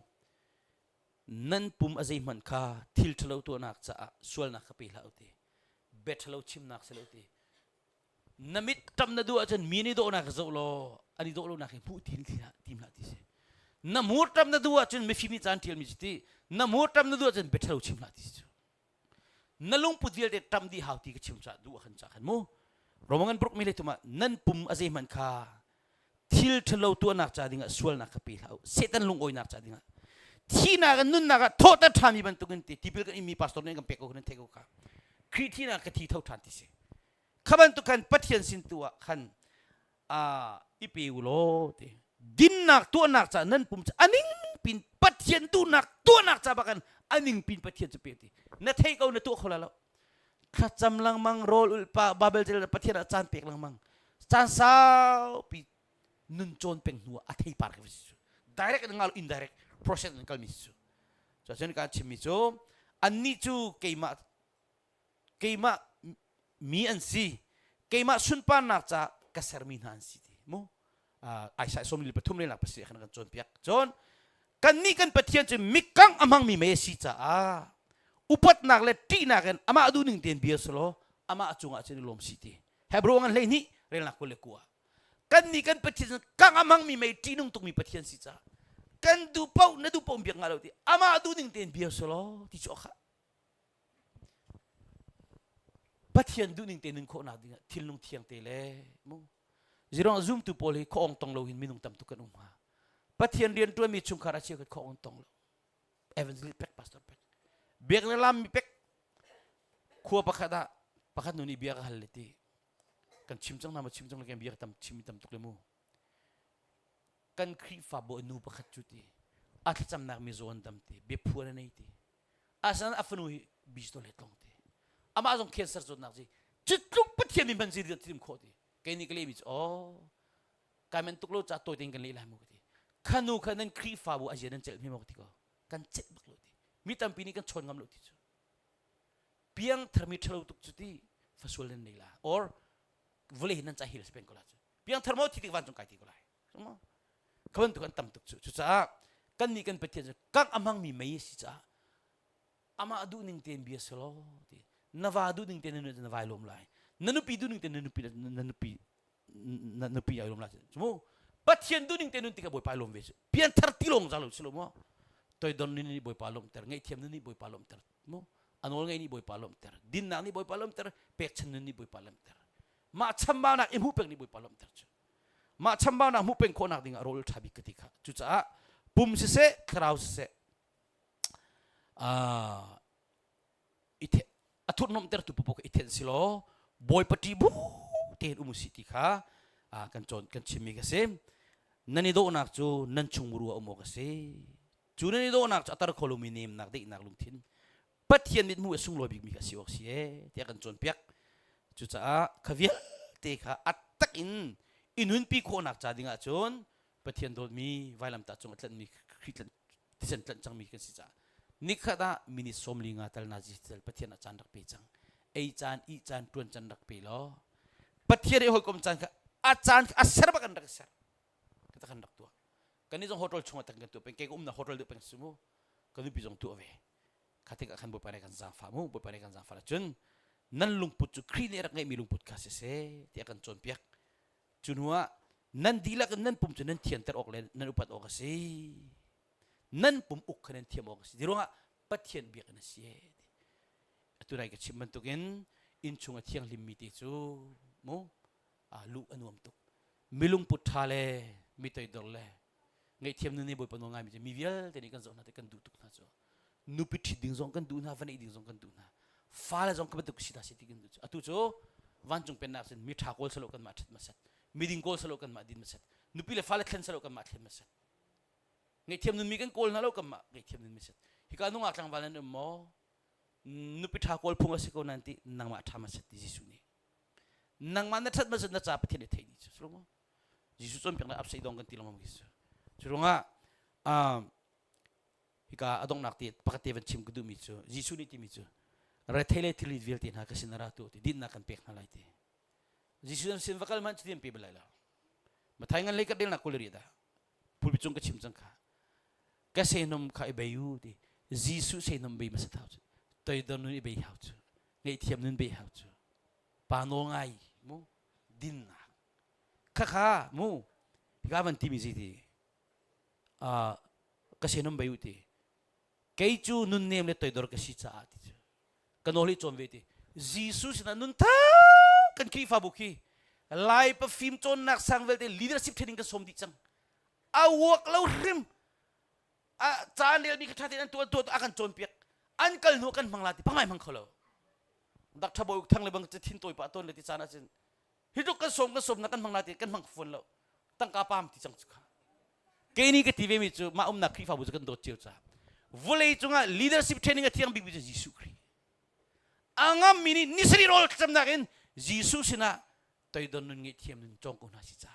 นั่นปุ่มอะไรมันค่าทิลทะเลตัวนักจะสวลนักไปแล้วทีเบ็ดทะเลชิมนักเสียแล้วทีน้ำมิดจำนัดดูอาจารย์มีนี่โดนักจะโลอันนี้โดนนักผู้ทีมละทีเสน้ำมูดจำนัดดูอาจารย์ไม่ฟิมิจานทิลมิจิตีน้ำมูดจำนัดดูอาจารย์เบ็ดทะเลชิมละทีเสนั่นลุงพูดเดียวเด็ดจำดีหาวที่ก็ชิมจัดดูขันจักมูเรามองกันปลุกไม่เลยตัวมานั่นปุ่มอะไรมันค่าทิลทะเลตัวนักจะดิ่งสวลนักไปแล้วเสตันลุงโอยนักจะดิ่งที่นักนุ่นนักโทษแต่ทำมีบรรทุกกันที่พิลกันมีพาสตอร์เนี่ยกันเปกกันเทกกันคริที่นักที่เท่าทันที่เสขบันตุกันปัจเจียนสินตัวขันอีปีอุโลดินนักตัวนักจะนั่นปุ่มจะอันนี้ปินปัจเจียนตัวนักจะบักันอันนี้ปินปัจเจียนจะเปรีนั่นเทกเอาในตัวเขาแล้วข้าจำลังมังโรลอุลปาบาเบลเจลปัจเจียนอาจารย์เปกลังมังจานสาวปีนุนโจนเป็นหัวอัฐิปาร์กวิสุ direct dengan indirect proses dengan misu. Jadi kan misu, ani tu keima mi ansi, keima sunpan nak ca kesermin ansi ti. Mu, aisyah somli betul ni lah pasti akan John piak. John, kan ni kan petian tu mikang amang mi mesi ca. Upat nak le ti nak kan, ama adu ning ten biasa lo, ama acung aja di lom siti. Hebro ngan le ni, rel nak boleh kuah. Kan ni kan petian kang amang mi mei ti nung tuk mi petian si ca. Kan dupau na dupau biak ngalau ti, ama adu ning ten biasa lo, ti coka. Patian du ning tenun ko na dinga til nung tiang tele mo zirong zoom tu poli ko ong tong lo hin minung tam tu kan umha patian rian tu mi chung khara chi ko ong tong lo eventually pek pastor pek biak na lam mi pek khua pakhat nu ni biak haleti kan chimchang na ma chimchang kan biak tam chim tam tuk le mo kan khri fa bo nu pakhat chu ti at cham nak mi zon dam ti be phura nei ti asan afnu bisto le tong ti ama azong cancer zon nak ji chitluk pathian ni ban ji tim khoti ke ni kle mi oh kamen tuklo cha to ting kan le la mo ti khanu khanan khri fa bu ajen chel mi mo ti ko kan chet bak lo ti mi tam pi ni kan chon ngam lo ti chu piang thermi thalo tuk chu ti fasul nei la or vole hinan cha hil spen ko la chu piang thermo ti ti wan chung kai ti ko la mo kamen tu kan tam tuk chu cha kan ni kan pathian kang amang mi mai si cha ama adu ning ten bi selo ti Navadu ning tenen na vai lom lai nanupi du ning tenen nanupi ai lom lai mo pathian du ning tenen tika boy pa lom ve pian thar tilong jalo silo mo toy don ni boy pa lom ter ngai thiam ni boy pa lom ter mo anol ngai ni boy pa lom ter din na ni boy pa lom ter pek chen ni boy pa lom ter ma chamba na emu pek ni boy pa lom ter ma chamba na mu pek ko na ding rol thabi katika chu cha pum se krau se ite atur nom ter tu pupuk iten silo boy pati bu ten umusiti kha kan chon kan chimi ka sem nani do nak chu nan chungru umo ka se chu nani do nak atar kholomi nim nak de nak lungthin pathian mit mu sung lo big mi ka siok si e te kan chon piak chu cha khavial te kha atak inun pi kho nak cha dinga chon pathian do mi vailam ta chung atlan mi khitlan tisen tlan chang mi kan si cha nikhada mini somlinga tal na jistel pathian achan rak pe chang ei chan i chan tuan chan rak pe lo pathian hol kom chan ka achan aser ba kan rak ser kita kan rak tu kan jong hotel chunga tak tu pen ke umna hotel de pen sumu kan bi jong tu ave khatik kan bo pare kan za fa mu bo pare kan za fa chun nan lungput chu khri ne rak ngai mi lungput kha se ti kan chon piak chunwa nan dila kan nan pum chu nan thian ter ok le nan upat ok se nan pum uk khanen thiam ok si dironga pathian biak na si aturai ka chimman tukin in chunga thiang limiti chu mo lu anuam tuk milung puthale mitoi dorle ngai thiam nu ni boy panu ngai mi vial te ni kan zona te kan du tuk na chu nu pi thi ding zong kan du na vanai ding zong kan du na fala zong ka tuk sida si tikin du atu chu wan chung pen na sen mi tha kol salo kan ma that ma sat mi ding kol salo kan ma din ma sat nu pi le fala thlen salo kan ma thlen ma sat ngai thiam nun mi kan kol na lo kam ma ngai thiam nun mi set hi ka nung atlang balan mo nu pi tha kol phunga se ko nanti nang ma tha ma set jisu ni nang man na that ma set na cha pathin thei ni chu mo jisu chom pek na up sai dong kan tilong ma gis churunga hi ka adong nak ti pakate van chim ku du mi chu jisu ni ti mi chu ra thele thili vil ti na ka sinara tu ti din na kan pek na lai ti jisu sin vakal man chi tim pe belai la ma thai ngan le ka del na kol ri da pul bi chung ka chim chang kha ka se nom kha ibayu ti Jesus say nam bay masat hauts toy don nun bay hauts ngay thiam nun bay hauts panongai mo din na kaka mo gaban timi ziti kasi nam bay uti kay chu nun nem le toy dor kasi cha ati kanoli chom veti Jesus na nun ta kan kri fabuki lai pa film chon nak sang velte leadership training ka som di chang awak lo rim chanel mi khathati an tu akan chon piak an kal nu kan manglati pangai mang kholo dak thaboy thang le bang thin toy pa ton le ti chana chen hiduk kan som na kan manglati kan mang phun lo tang ka pam ti chang chukha ke ni ke tive mi chu ma na kri fabu kan do chiu cha volei chunga leadership training a thiang big bi Jesus kri angam mini nisri rol cham nakin Jesus sina toy don nun ngi thiam nun chong ko na si cha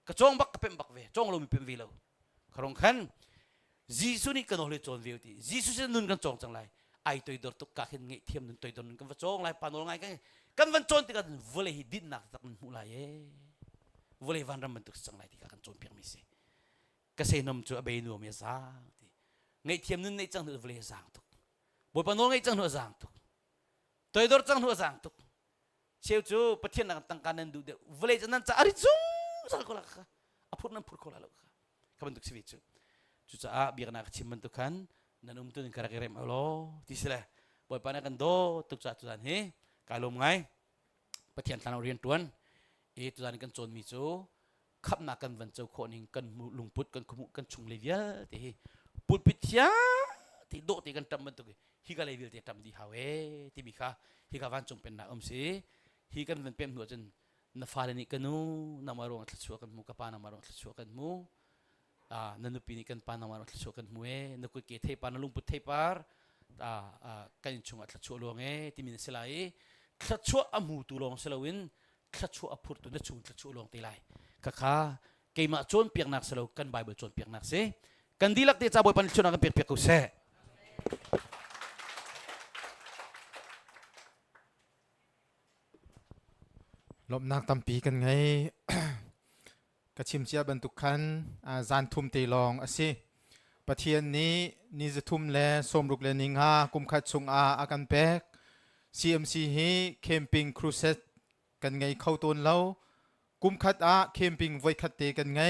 ka chong bak pem bak ve chong lo mi pem ve lo kharong khan Jesus ni kan hole chon ve ti Jesus nun kan chong chang lai ai toy dor tuk ka khen ngi thiam nun toy don nun kan va chong lai panol ngai kan van chon ti kan vole hi din nak tak mu lai e vole van ram tuk chang lai ti kan chon piak mi se ka se nom chu abe nu me sa ti ngai thiam nun nei chang nu vole sang tuk boy panol ngai chang nu sang tuk toy dor chang nu sang tuk siêu chú bắt thiên năng tăng canan đủ được vlei cho nên chả đi chung sao có là cả apur nan pur có là lo cả các bạn được xem chú chú chả biar nak chim bentuk kan nan tu kara kerem alo tislah boy pana kan do tuk chả tu dan he kalau ngai bắt thiên tanau rian tuan tu dan kan chon mi chú khắp nak kan van châu kho ning kan lung put kan kumu kan chung level thì put pitya thì độ thì kan tam bentuk hi ka level thì tam di hawe thì mi kha hi ka van chung pen na si hi kan ven pem nu chen na fale ni kanu na marong thlchu kan mu ka pa na marong thlchu kan mu nanu pi ni kan pa na marong thlchu kan mu e na ku ke thei pa na lung put thei par kan chunga thlchu long e ti min selai thlchu amu tu long selawin thlchu apur tu na chung thlchu long te lai ka kha ke ma chon piak nak selo kan bible chon piak nak se kan dilak te cha boy pan chuna kan piak piak ku seลบนักตำปีกันไง กระชิมเชียบันทุกขันจานทุ่มเตลองสิประเทศนี้นิจทุ่มแลสมรุกแลนิงฮากุมขัดชงอากันแบก CMC ฮีเคมปิงครูเซตกันไงเข้าต้นเล่ากุมขัดเคมปิงไว้ขัดเตกันไง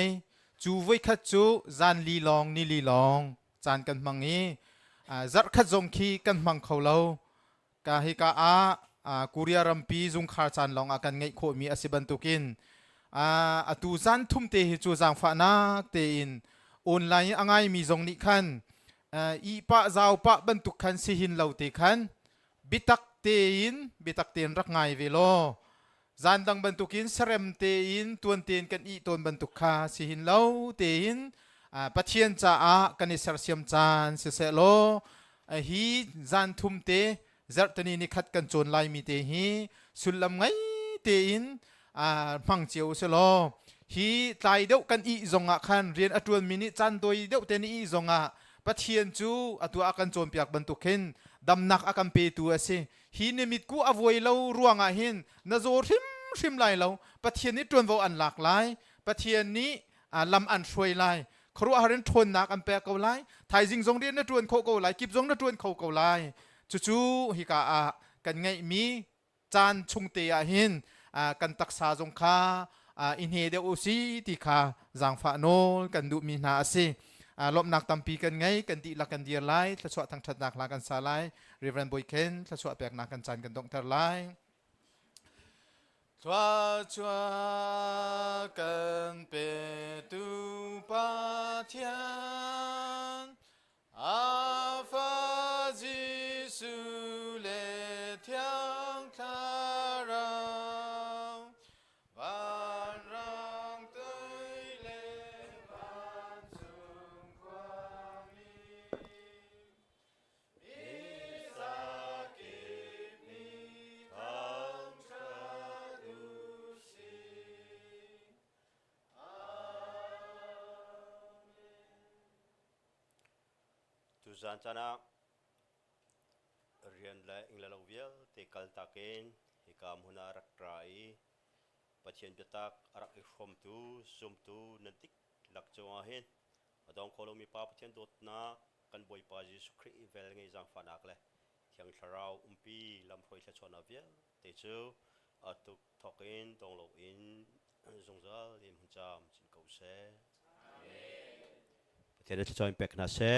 จูไว้ขัดจูจานลีลองนี่ลีลองจานกันมังนี้จัดขัดจงคีกันมังเขาเล่ากาฮิกากุริยารัมปีจุงคาร์จันลองอากันไงโคมีอสิบันตุกินตูจันทุ่มเตหิจูจางฟ้านักเตอินออนไลน์อ่างมีจงนิคันอีปะจาวปะบันตุคันสิหินเหล่าเตคันบิตักเตอินรักไงเวโลจันดังบันตุกินเสรมเตอินตวนเตนกันอีตนบันตุคาสิหินเหล่าเตอินปัจเจียนจ้ากันอิสระเซียมจานเสเสโลฮีจันทุ่มเตจัดตนีนิคัดกันโจนลายมีเตฮีสุลลำไงเตอินมังเจียวเสลอฮีตายเดียวกันอีจงอ่ะคันเรียนอตวนมินิจันโดยเดียวเตนีอีจงอ่ะปัจเจียนจูตัวอากันโจนเปียกบรรทุกเห็นดำนักอากันเปตัวเสฮีเนมิดกูอวยเราร่วงอ่ะเห็นนาโซริมไลเราปัจเจียนนี้ตวนวอันหลากหลายปัจเจียนนี้ลำอันช่วยไลครัวหาเรนทนนักอันเปกเอาไลไทยจิงจงเรียนนัดตวนเขาเกาไลกิบจงนัดตวนเขาเกาไลจู่ๆฮิกากันไงมีจานชุงเตียหินกันตักษาจงคาอินเฮเดอุซีติคาจางฟ้าโนกันดูมีนาสิลบนักตำปีกันไงกันดีลักกันเดียร์ไลทศวทางชัดนักลากันซาไลเรเวนบอยเคนทศวแปลกนักกันจันกันตงเทอร์ไลชัวกันเปตูปาเทียนอาฟาจิสุเลเทียงคาราวันรังเตยเลวันสุงความมีสากิมีทั้งชาดุสีtu zan chana rian la inglalau vial te kal taken hikam huna rak trai pathian betak arak ikhom tu sum tu nantik lak chonga hen adong kholomi pa pathian dot na kan boy pa Jesu Christ vel ngai jang fanak le thiang tharau umpi lam phoi thla chon avial te chu atuk thokin tong lo in zongzal lim cham chin ko se amen pathian thla chon pek na se